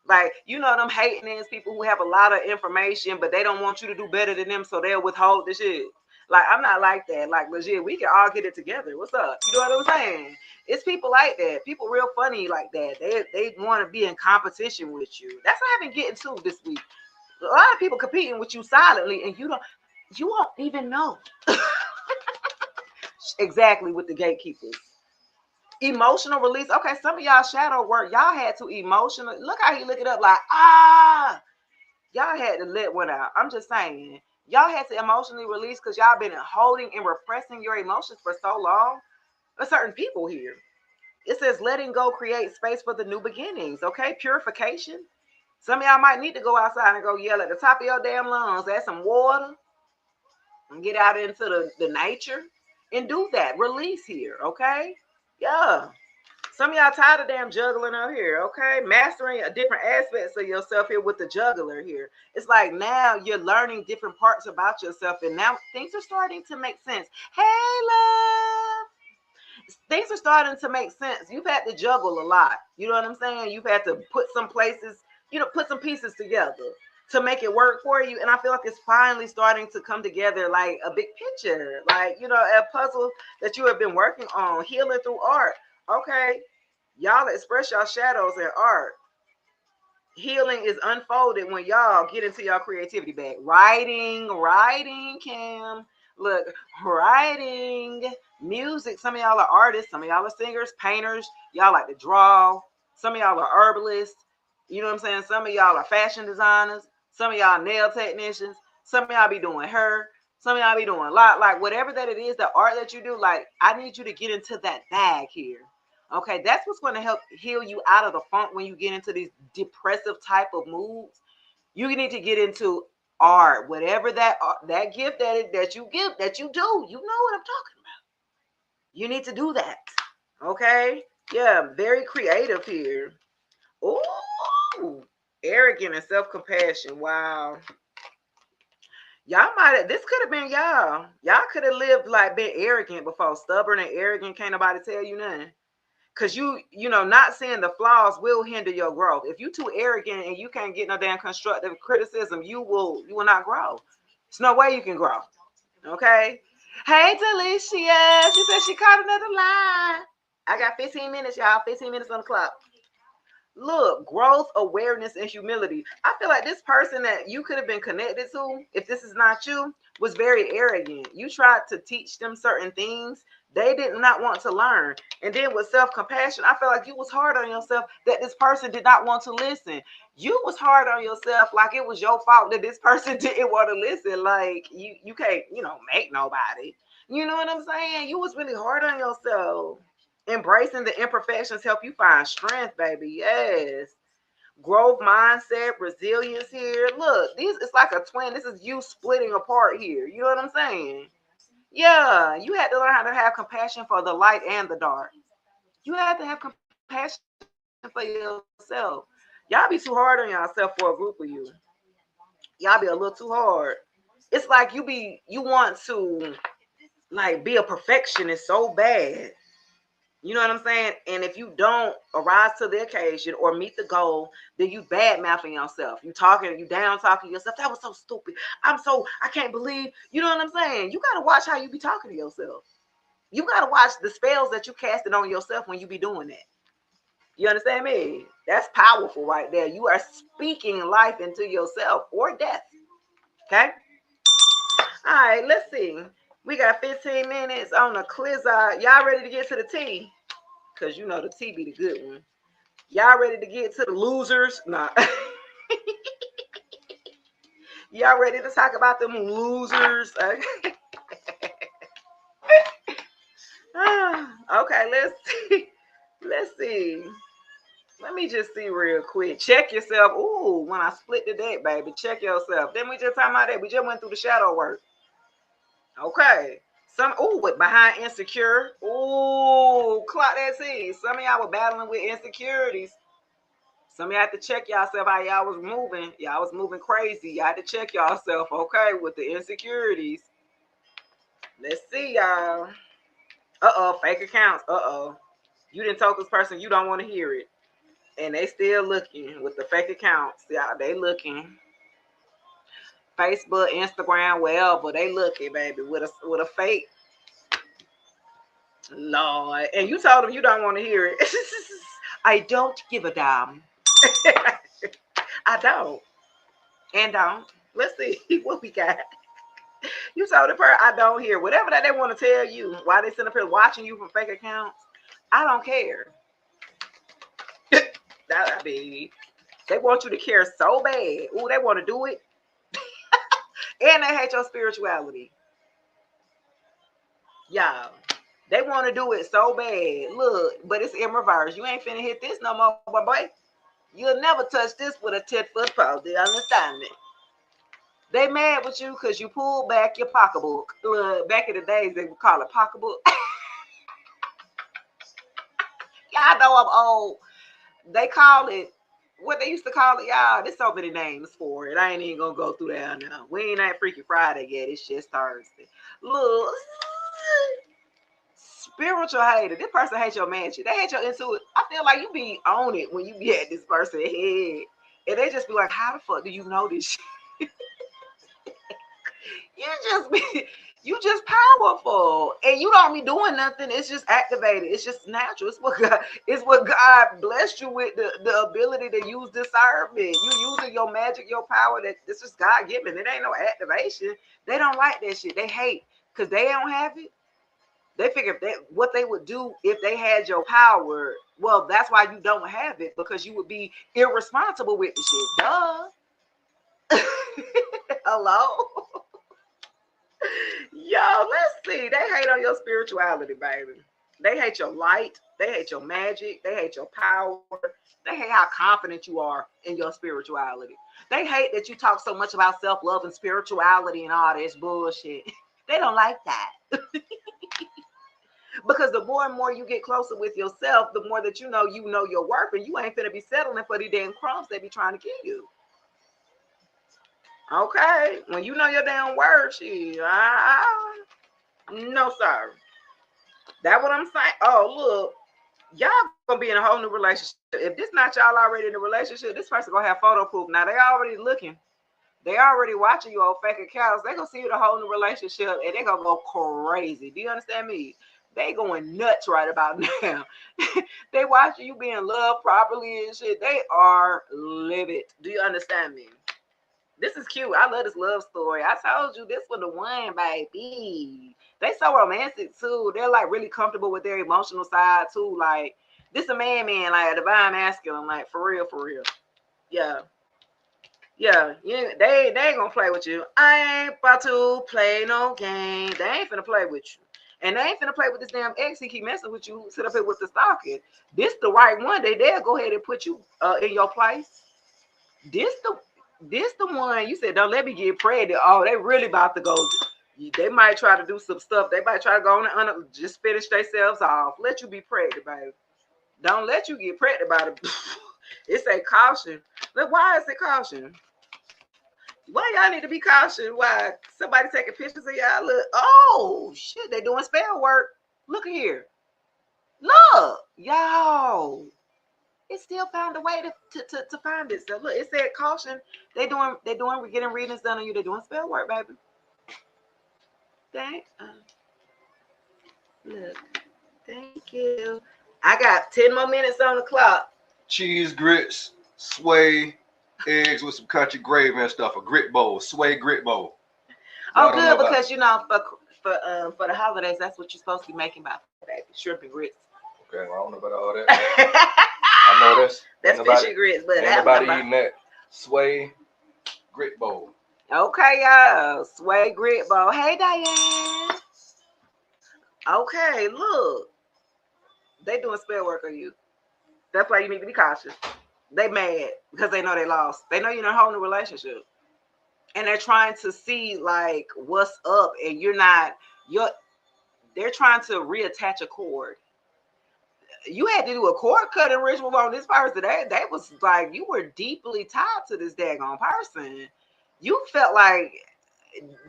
Like, them hating ass people who have a lot of information, but they don't want you to do better than them, so they'll withhold the shit. Like, I'm not like that. Like, legit, we can all get it together. What's up? You know what I'm saying? It's people like that. People real funny like that. They want to be in competition with you. That's what I've been getting to this week. A lot of people competing with you silently, and you won't even know. Exactly, with the gatekeepers. Emotional release. Okay, some of y'all shadow work, y'all had to emotional. Look how he look it up like, y'all had to let one out. I'm just saying. Y'all had to emotionally release because y'all been holding and repressing your emotions for so long. There's certain people here. It says letting go create space for the new beginnings. Okay, purification. Some of y'all might need to go outside and go yell at the top of your damn lungs, add some water, and get out into the nature and do that. Release here, okay? Yeah. Some of y'all tired of damn juggling out here, okay? Mastering a different aspects of yourself here with the juggler here. It's like now you're learning different parts about yourself, and now things are starting to make sense. Hey, love. Things are starting to make sense. You've had to juggle a lot. You know what I'm saying? You've had to put some places, put some pieces together to make it work for you. And I feel like it's finally starting to come together like a big picture, like, a puzzle that you have been working on, healing through art. Okay, y'all express your shadows in art. Healing is unfolded when y'all get into your creativity bag. Writing, Cam. Look, writing, music. Some of y'all are artists. Some of y'all are singers, painters. Y'all like to draw. Some of y'all are herbalists. You know what I'm saying? Some of y'all are fashion designers. Some of y'all nail technicians. Some of y'all be doing hair. Some of y'all be doing a lot. Like, whatever that it is, the art that you do, like, I need you to get into that bag here. Okay, that's what's going to help heal you out of the funk when you get into these depressive type of moods. You need to get into art, whatever that gift that you give, that you do. You know what I'm talking about. You need to do that. Okay, yeah, very creative here. Ooh, arrogant and self-compassion. Wow. Y'all this could have been y'all. Y'all could have lived like being arrogant before. Stubborn and arrogant, can't nobody tell you nothing. Because not seeing the flaws will hinder your growth. If you too arrogant and you can't get no damn constructive criticism, you will not grow. There's no way you can grow. Okay. Hey, Delicia. She said she caught another line. I got 15 minutes, y'all. 15 minutes on the clock. Look, growth, awareness, and humility. I feel like this person that you could have been connected to, if this is not you, was very arrogant. You tried to teach them certain things they did not want to learn. And then with self-compassion, I felt like you was hard on yourself that this person did not want to listen. You was hard on yourself like it was your fault that this person didn't want to listen. Like you can't, make nobody. You know what I'm saying? You was really hard on yourself. Embracing the imperfections help you find strength, baby. Yes. Growth mindset, resilience here. Look, it's like a twin. This is you splitting apart here. You know what I'm saying? Yeah, you had to learn how to have compassion for the light and the dark. You have to have compassion for yourself. Y'all be too hard on yourself for a group of you. Y'all be a little too hard. It's like you want to like be a perfectionist so bad. You know what I'm saying? And if you don't arise to the occasion or meet the goal, then you bad mouthing yourself. You down talking yourself. That was so stupid. I can't believe, you know what I'm saying? You got to watch how you be talking to yourself. You got to watch the spells that you casted on yourself when you be doing that. You understand me? That's powerful right there. You are speaking life into yourself or death. Okay? All right, let's see. We got 15 minutes on the Clizzard. Y'all ready to get to the T? Because you know the T be the good one. Y'all ready to get to the losers? Nah. Y'all ready to talk about them losers? Okay, let's see. Let's see. Let me just see real quick. Check yourself. Ooh, when I split the deck, baby, check yourself. Then we just talking about that. We just went through the shadow work. Okay. With behind insecure. Ooh, clock that see. Some of y'all were battling with insecurities. Some of y'all had to check yourself how y'all was moving. Y'all was moving crazy. Y'all had to check yourself, okay, with the insecurities. Let's see, y'all. Fake accounts. You didn't tell this person you don't want to hear it. And they still looking with the fake accounts. Y'all, they looking. Facebook, Instagram, wherever they looking, baby, with a fake. Lord. And you told them you don't want to hear it. I don't give a damn. I don't. And don't. Let's see what we got. You told the person I don't hear whatever that they want to tell you. Why they sitting up here watching you from fake accounts? I don't care. That be. They want you to care so bad. Ooh, they want to do it. And they hate your spirituality. Y'all. They want to do it so bad. Look, but it's in reverse. You ain't finna hit this no more, boy. You'll never touch this with a 10-foot pole. Do you understand me? They mad with you because you pulled back your pocketbook. Back in the days, they would call it pocketbook. Y'all know I'm old. They call it, what they used to call it, y'all. There's so many names for it. I ain't even going to go through that now. We ain't at Freaky Friday yet. It's just Thursday. Look. Spiritual hater. This person hates your magic. They hate your intuition. I feel like you be on it when you be at this person's head. And they just be like, how the fuck do you know this shit? You just powerful. And you don't be doing nothing. It's just activated. It's just natural. It's what God blessed you with, the ability to use discernment. You using your magic, your power. That this is God given. It ain't no activation. They don't like that shit. They hate because they don't have it. They figure what they would do if they had your power. Well, that's why you don't have it, because you would be irresponsible with the shit. Duh. Hello? Yo, let's see. They hate on your spirituality, baby. They hate your light. They hate your magic. They hate your power. They hate how confident you are in your spirituality. They hate that you talk so much about self-love and spirituality and all this bullshit. They don't like that. Because the more and more you get closer with yourself, the more that you know your worth, and you ain't finna be settling for the damn crumbs they be trying to kill you. Okay, when you know your damn worth, no sir. That's what I'm saying. Oh look, y'all gonna be in a whole new relationship. If this not y'all already in a relationship, this person gonna have photo proof. Now they already looking. They already watching you on fake accounts. They gonna see you in a whole new relationship and they gonna go crazy. Do you understand me? They going nuts right about now. They watching you being loved properly and shit. They are livid. Do you understand me? This is cute. I love this love story. I told you this was the one, baby. They so romantic too. They're like really comfortable with their emotional side too. Like this a man, like a divine masculine, like for real, for real. Yeah. Yeah, yeah, they ain't gonna play with you. I ain't about to play no game. They ain't finna play with you. And they ain't finna play with this damn ex. He keep messing with you. Sit up here with the stalking. This the right one. They'll go ahead and put you in your place. This the one you said don't let me get pregnant. Oh, they really about to go. They might try to do some stuff. They might try to go on and just finish themselves off. Let you be pregnant, baby. Don't let you get pregnant by the. It's a caution. But why is it caution? Why y'all need to be cautious? Why somebody taking pictures of y'all? Look, oh shit, they doing spell work. Look at here. Look, y'all. It still found a way to find it. So look, it said caution. We're getting readings done on you. They're doing spell work, baby. Thank look. Thank you. I got 10 more minutes on the clock. Cheese grits, sway, eggs with some country gravy and stuff. A grit bowl, sway grit bowl. Oh, good, because for the holidays, that's what you're supposed to be making, by baby, shrimp and grits. Okay, well, I don't know about all that. I know that's fish and grits, but ain't nobody eating that sway grit bowl. Okay, y'all, sway grit bowl. Hey, Diane. Okay, look, they doing spell work on you. That's why you need to be cautious. They mad because they know they lost. They know you're in a whole new relationship. And they're trying to see like what's up, and they're trying to reattach a cord. You had to do a cord cutting ritual on this person. They was like you were deeply tied to this daggone person. You felt like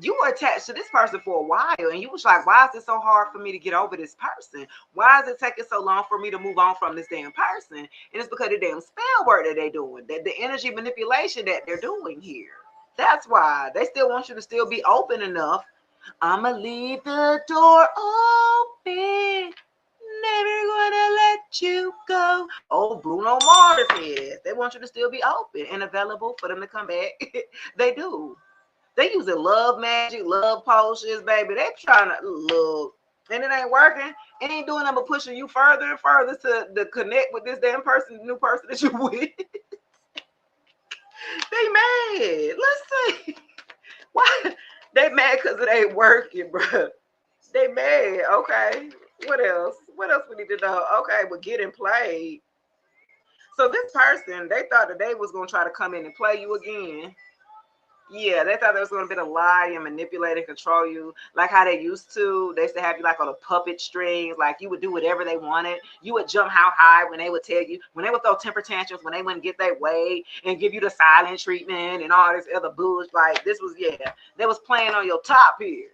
you were attached to this person for a while, and you was like, why is it so hard for me to get over this person? Why is it taking so long for me to move on from this damn person? And it's because of the damn spell work that they're doing, that the energy manipulation that they're doing here. That's why they still want you to still be open enough. I'ma leave the door open, never gonna let you go. Oh, Bruno Mars is. They want you to still be open and available for them to come back. They do. They using love magic, love potions, baby. They trying to look, and it ain't working. It ain't doing nothing but pushing you further and further to connect with this damn person, the new person that you with. They mad. Let's see. Why? They mad because it ain't working, bro. They mad. Okay. What else? What else we need to know? Okay, but getting played. So this person, they thought that they was gonna try to come in and play you again. Yeah, they thought there was going to be a lie and manipulate and control you, like how they used to. They used to have you like on a puppet strings, like you would do whatever they wanted. You would jump how high when they would tell you, when they would throw temper tantrums, when they wouldn't get their way and give you the silent treatment and all this other bullshit. Like this was, yeah, they was playing on your top here.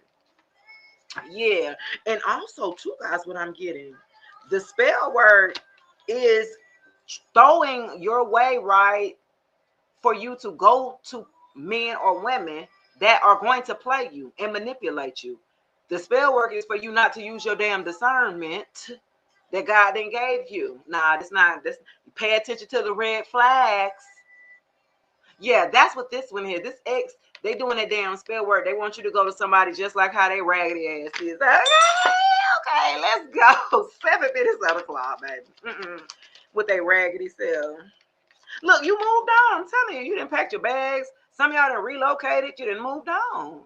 Yeah, and also too, guys, what I'm getting, the spell word is throwing your way, right, for you to go to men or women that are going to play you and manipulate you. The spell work is for you not to use your damn discernment that God then gave you. Nah, it's not. This, pay attention to the red flags. Yeah, that's what this one is. This ex, they doing that damn spell work. They want you to go to somebody just like how they raggedy ass is. Okay, let's go. 7 minutes on the clock, baby. With a raggedy self. Look, you moved on. I'm telling you, you didn't pack your bags. Some of y'all done relocated. You didn't moved on.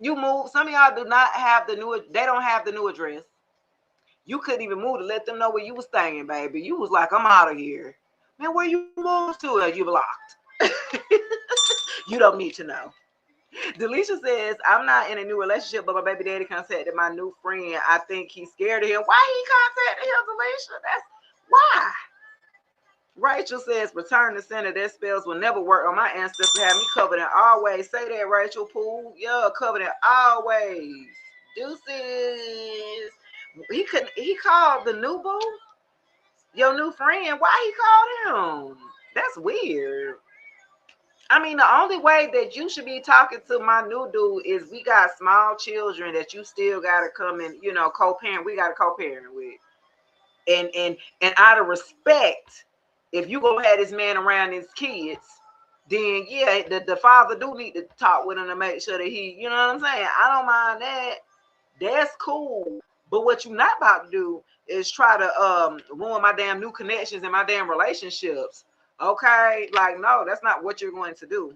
You moved. Some of y'all do not have the new. They don't have the new address. You couldn't even move to let them know where you was staying, baby. You was like, I'm out of here, man. Where you moved to? You blocked. You don't need to know. Delisha says, I'm not in a new relationship, but my baby daddy contacted my new friend. I think he's scared of him. Why he contacted him, Delisha? That's why. Rachel says, return to center. Their spells will never work on my ancestors. Have me covered in always. Say that, Rachel Poole. Yeah, covered in always. Deuces. He called the new boo, your new friend. Why he called him? That's weird. I mean, the only way that you should be talking to my new dude is we got small children that you still gotta come and, co-parent. We gotta co-parent with. And out of respect, if you gonna have this man around his kids, then yeah, the father do need to talk with him to make sure that he, you know what I'm saying? I don't mind that. That's cool. But what you're not about to do is try to ruin my damn new connections and my damn relationships. Okay? Like, no, that's not what you're going to do.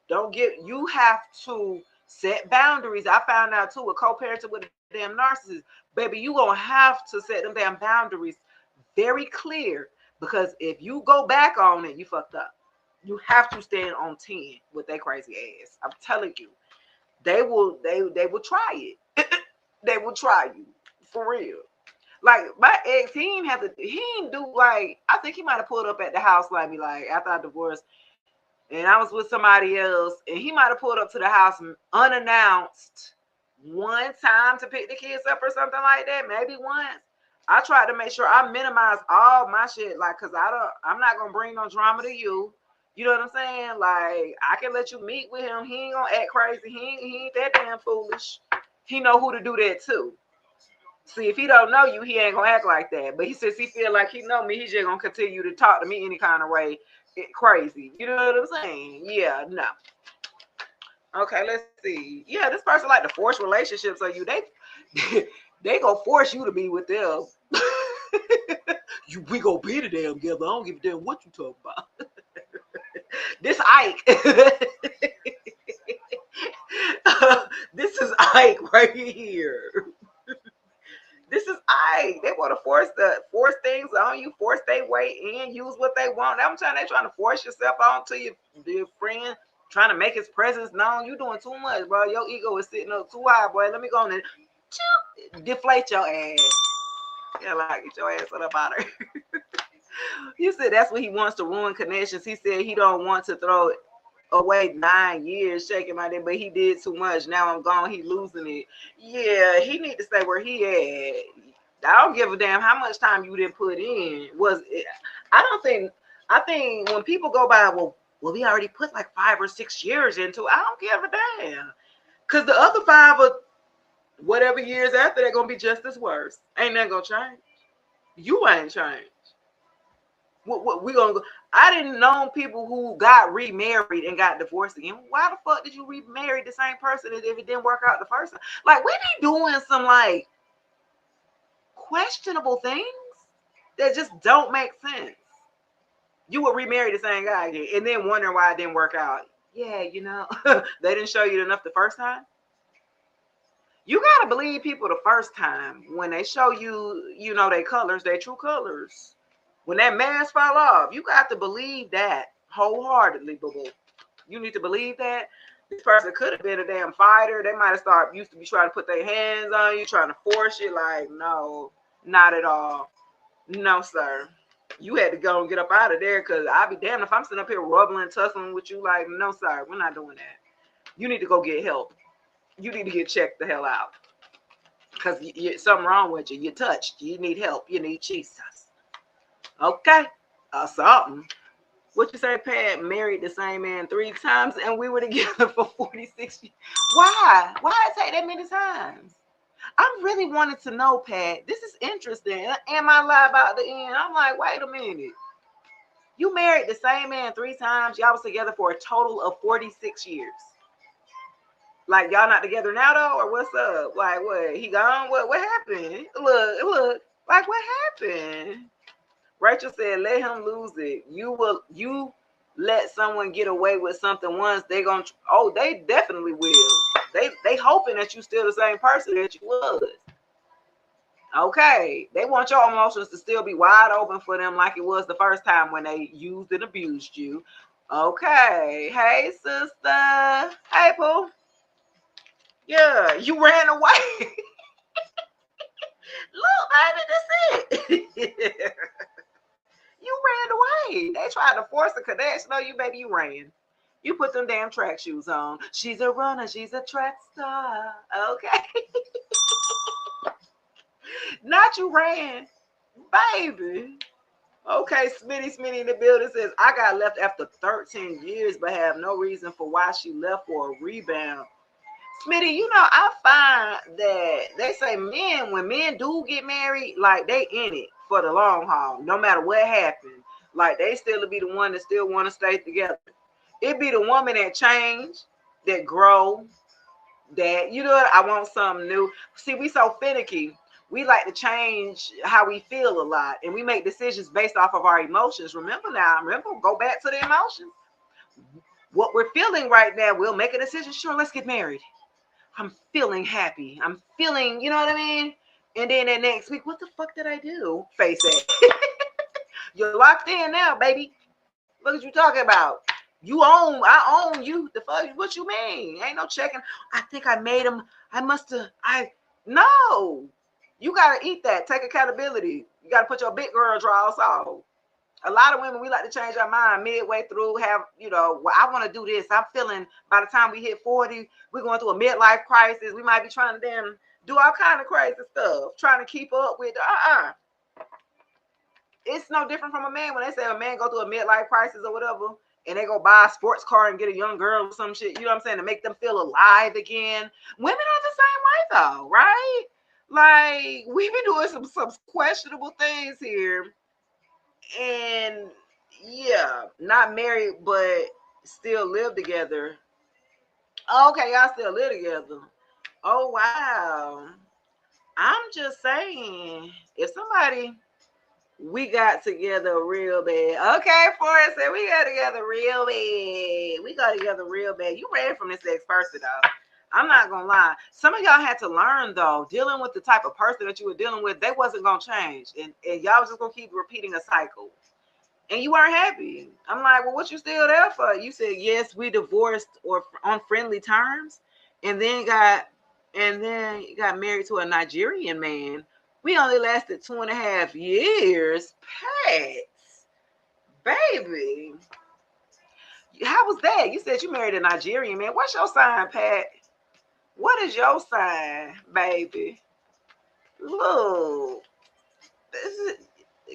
You have to set boundaries. I found out too with co-parenting with a damn narcissist, baby, you gonna have to set them damn boundaries very clear, because if you go back on it, you fucked up. You have to stand on 10 with that crazy ass. I'm telling you. They will try it. They will try you. For real. Like my ex, he didn't do like, I think he might have pulled up at the house like me, like after I divorced, and I was with somebody else, and he might have pulled up to the house unannounced one time to pick the kids up or something like that, maybe once. I tried to make sure I minimize all my shit, like, cause I'm not gonna bring no drama to you. You know what I'm saying? Like, I can let you meet with him. He ain't gonna act crazy. He ain't that damn foolish. He know who to do that too. See, if he don't know you, he ain't gonna act like that. But he says he feel like he know me, he's just gonna continue to talk to me any kind of way. Crazy. You know what I'm saying? Yeah, no. Okay, let's see. Yeah, this person like to force relationships on you. They gonna force you to be with them. We gonna be together. I don't give a damn what you talk about. This Ike. This is Ike right here. This is They want to force things on you, force their way in, use what they want. I'm trying. They trying to force yourself onto your friend, trying to make his presence known. You doing too much, bro. Your ego is sitting up too high, boy. Let me go on and deflate your ass. Yeah, like get your ass up out of here. You said that's what he wants to ruin connections. He said he don't want to throw away 9 years shaking my dick, but he did too much. Now I'm gone. He losing it. Yeah, he need to stay where he at. I don't give a damn how much time you didn't put in. I think when people go by, well, we already put like 5 or 6 years into it. I don't give a damn. Cause the other 5 or whatever years after, they're gonna be just as worse. Ain't that gonna change? You ain't changed. What we gonna go? I didn't know people who got remarried and got divorced again. Why the fuck did you remarry the same person if it didn't work out the first time? Like, we be doing some like questionable things that just don't make sense. You would remarry the same guy again and then wonder why it didn't work out. Yeah, they didn't show you enough the first time. You gotta believe people the first time when they show you, their colors, their true colors. When that mask fall off, you got to believe that wholeheartedly, boo-boo. You need to believe that. This person could have been a damn fighter. They might have used to be trying to put their hands on you, trying to force you. Like, no, not at all. No, sir. You had to go and get up out of there, because I'll be damned if I'm sitting up here rubbling, tussling with you. Like, no, sir, we're not doing that. You need to go get help. You need to get checked the hell out, because something wrong with you. You're touched. You need help. You need Jesus. Okay, something. What you say, Pat? Married the same man 3 times, and we were together for 46 years. Why? Why it take that many times? I really wanted to know, Pat. This is interesting. Am I lie about the end? I'm like, wait a minute. You married the same man 3 times. Y'all was together for a total of 46 years. Like, y'all not together now, though, or what's up? Like, what? He gone? What happened? Look. Like, what happened? Rachel said, let him lose it. You let someone get away with something once, they definitely will. They hoping that you still the same person that you was. Okay. They want your emotions to still be wide open for them like it was the first time when they used and abused you. Okay. Hey, sister. Hey, Pooh. Yeah, you ran away. Look, baby, that's it. You ran away. They tried to force a connection on you, baby. You ran. You put them damn track shoes on. She's a runner. She's a track star. Okay. Not you ran, baby. Okay, Smitty in the building says, I got left after 13 years, but have no reason for why she left for a rebound. Smitty, I find that they say when men do get married, like, they in it for the long haul, no matter what happened. Like, they still be the one that still want to stay together. It be the woman that change, that grow, that you know what, I want something new. See, we so finicky. We like to change how we feel a lot, and we make decisions based off of our emotions. Remember now, remember, go back to the emotions. What we're feeling right now, we'll make a decision. Sure, let's get married. I'm feeling happy. I'm feeling, you know what I mean? And then the next week, what the fuck did I do? Face it. You're locked in now, baby. What are you talking about? You own, I own you. The fuck, what you mean? Ain't no checking. I think I made him. I must have. No. You gotta eat that. Take accountability. You gotta put your big girl draws on. A lot of women, we like to change our mind midway through. Have well, I want to do this. I'm feeling. By the time we hit 40, we're going through a midlife crisis. We might be trying to then do all kind of crazy stuff, trying to keep up with. It's no different from a man when they say a man go through a midlife crisis or whatever, and they go buy a sports car and get a young girl or some shit. You know what I'm saying? To make them feel alive again. Women are the same way though, right? Like we've been doing some questionable things here, and yeah, not married but still live together. Okay, y'all still live together. Oh wow. I'm just saying, if somebody we got together real bad. Okay, Forrest said we got together real bad. We got together real bad. You ran from this ex person though. I'm not gonna lie. Some of y'all had to learn though, dealing with the type of person that you were dealing with, they wasn't gonna change. And y'all was just gonna keep repeating a cycle. And you weren't happy. I'm like, well, what you still there for? You said yes, we divorced or on friendly terms, and then you got married to a Nigerian man. We only lasted 2.5 years. Pats, baby. How was that? You said you married a Nigerian man. What's your sign, Pat? What is your sign, baby? Look.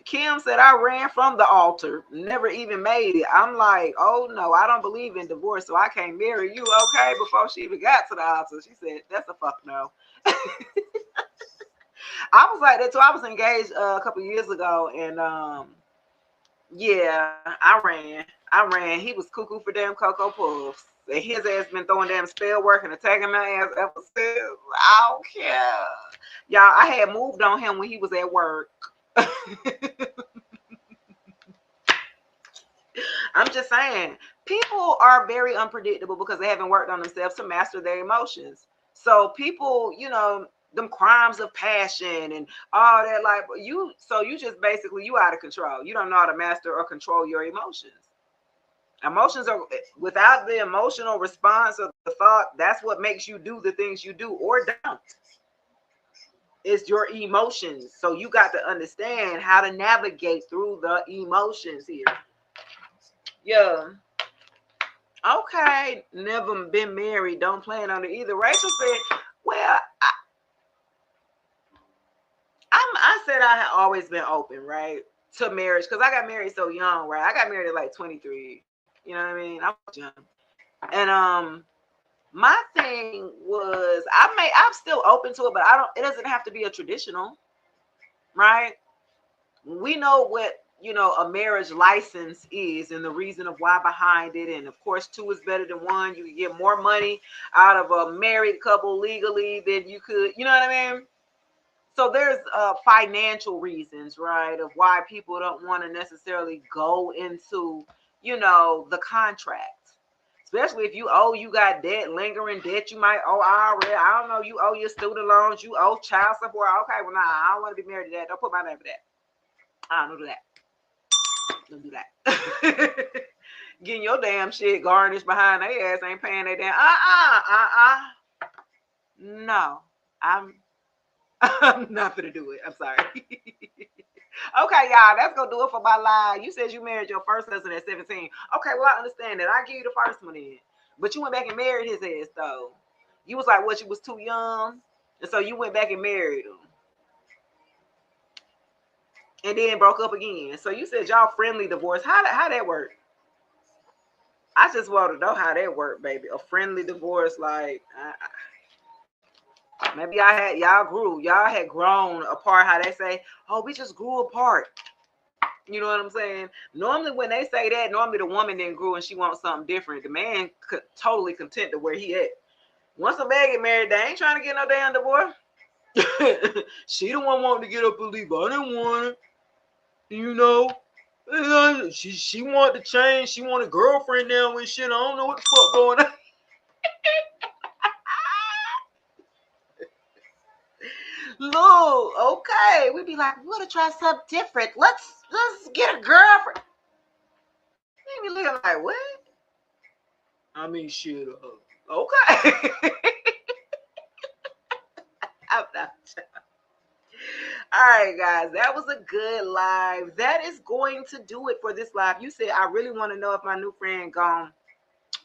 Kim said, I ran from the altar, never even made it. I'm like, oh no, I don't believe in divorce, so I can't marry you. Okay, before she even got to the altar, she said, that's a fuck no. I was like that too. I was engaged a couple years ago, and yeah, I ran. He was cuckoo for damn Cocoa Puffs. And his ass been throwing damn spell work and attacking my ass ever since. I don't care. Y'all, I had moved on him when he was at work. I'm just saying, people are very unpredictable because they haven't worked on themselves to master their emotions. So people, them crimes of passion and all that, like you just basically you out of control. You don't know how to master or control your emotions. Emotions are without the emotional response of the thought, that's what makes you do the things you do or don't. It's your emotions. So you got to understand how to navigate through the emotions here. Yeah. Okay. Never been married. Don't plan on it either. Rachel said, well, I said I had always been open, right, to marriage because I got married so young, right? I got married at like 23. You know what I mean? I was young. And my thing was I'm still open to it, but it doesn't have to be a traditional, right? We know what a marriage license is and the reason of why behind it, and of course two is better than one. You can get more money out of a married couple legally than you could, you know what I mean? So there's financial reasons, right, of why people don't want to necessarily go into the contract. Especially if you got debt, lingering debt, you might owe already. I don't know, you owe your student loans, you owe child support. Okay, well, nah, I don't want to be married to that. Don't put my name for that. I don't do that. Don't do that. Getting your damn shit garnished behind their ass, ain't paying their damn. No, I'm not gonna do it. I'm sorry. Okay, y'all, that's gonna do it for my live. You said you married your first husband at 17. Okay, well, I understand that. I give you the first one in. But you went back and married his ass, though. You was like, what, you was too young? And so you went back and married him. And then broke up again. So you said y'all friendly divorce. How that work? I just want to know how that worked, baby. A friendly divorce, like maybe y'all had grown apart. How they say, oh, we just grew apart. You know what I'm saying? Normally, when they say that, normally the woman then grew and she wants something different. The man could totally content to where he at. Once a man get married, they ain't trying to get no damn divorce. She the one wanting to get up and leave. I didn't want it. You know. She wanted to change. She want a girlfriend now and shit. I don't know what the fuck going on. Look, okay. We'd be like, we want to try something different. Let's get a girlfriend. They be looking like, what? I mean, shit. Okay. I'm not. All right, guys, that was a good live. That is going to do it for this live. You said I really want to know if my new friend gone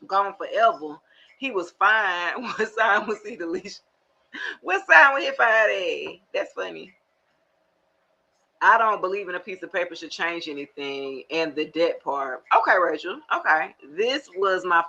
forever. He was fine. What sign was he, Delisha? What sign was he fine? That's funny. I don't believe in a piece of paper should change anything, and the debt part. Okay, Rachel. Okay, this was my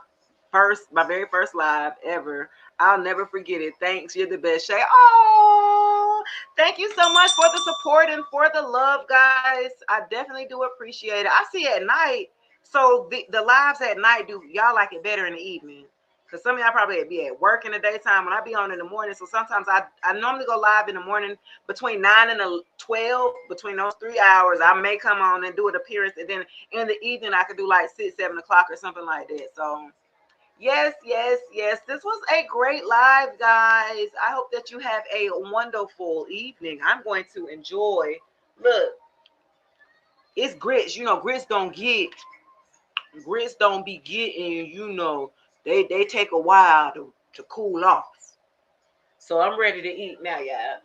very first live ever. I'll never forget it. Thanks. You're the best, Shay. Oh, thank you so much for the support and for the love, guys. I definitely do appreciate it. I see it at night. So the lives at night, do y'all like it better in the evening? Because some of y'all probably be at work in the daytime when I be on in the morning. So sometimes I normally go live in the morning between 9 and 12. Between those 3 hours, I may come on and do an appearance. And then in the evening, I could do like 6, 7 o'clock or something like that. So yes, yes, yes. This was a great live, guys. I hope that you have a wonderful evening. I'm going to enjoy. Look, it's grits. You know, grits don't be getting, they take a while to cool off. So I'm ready to eat now, y'all.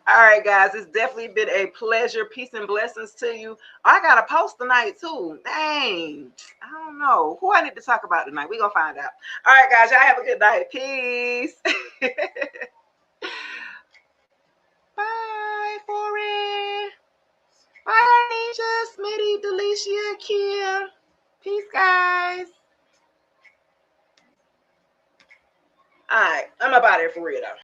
All right, guys. It's definitely been a pleasure. Peace and blessings to you. I got a post tonight, too. Dang. I don't know. Who I need to talk about tonight? We're going to find out. All right, guys. Y'all have a good night. Peace. Bye, Fori. Bye, Arnisha, Smitty, Delicia, Kia. Peace, guys. All right. I'm about it for real, though.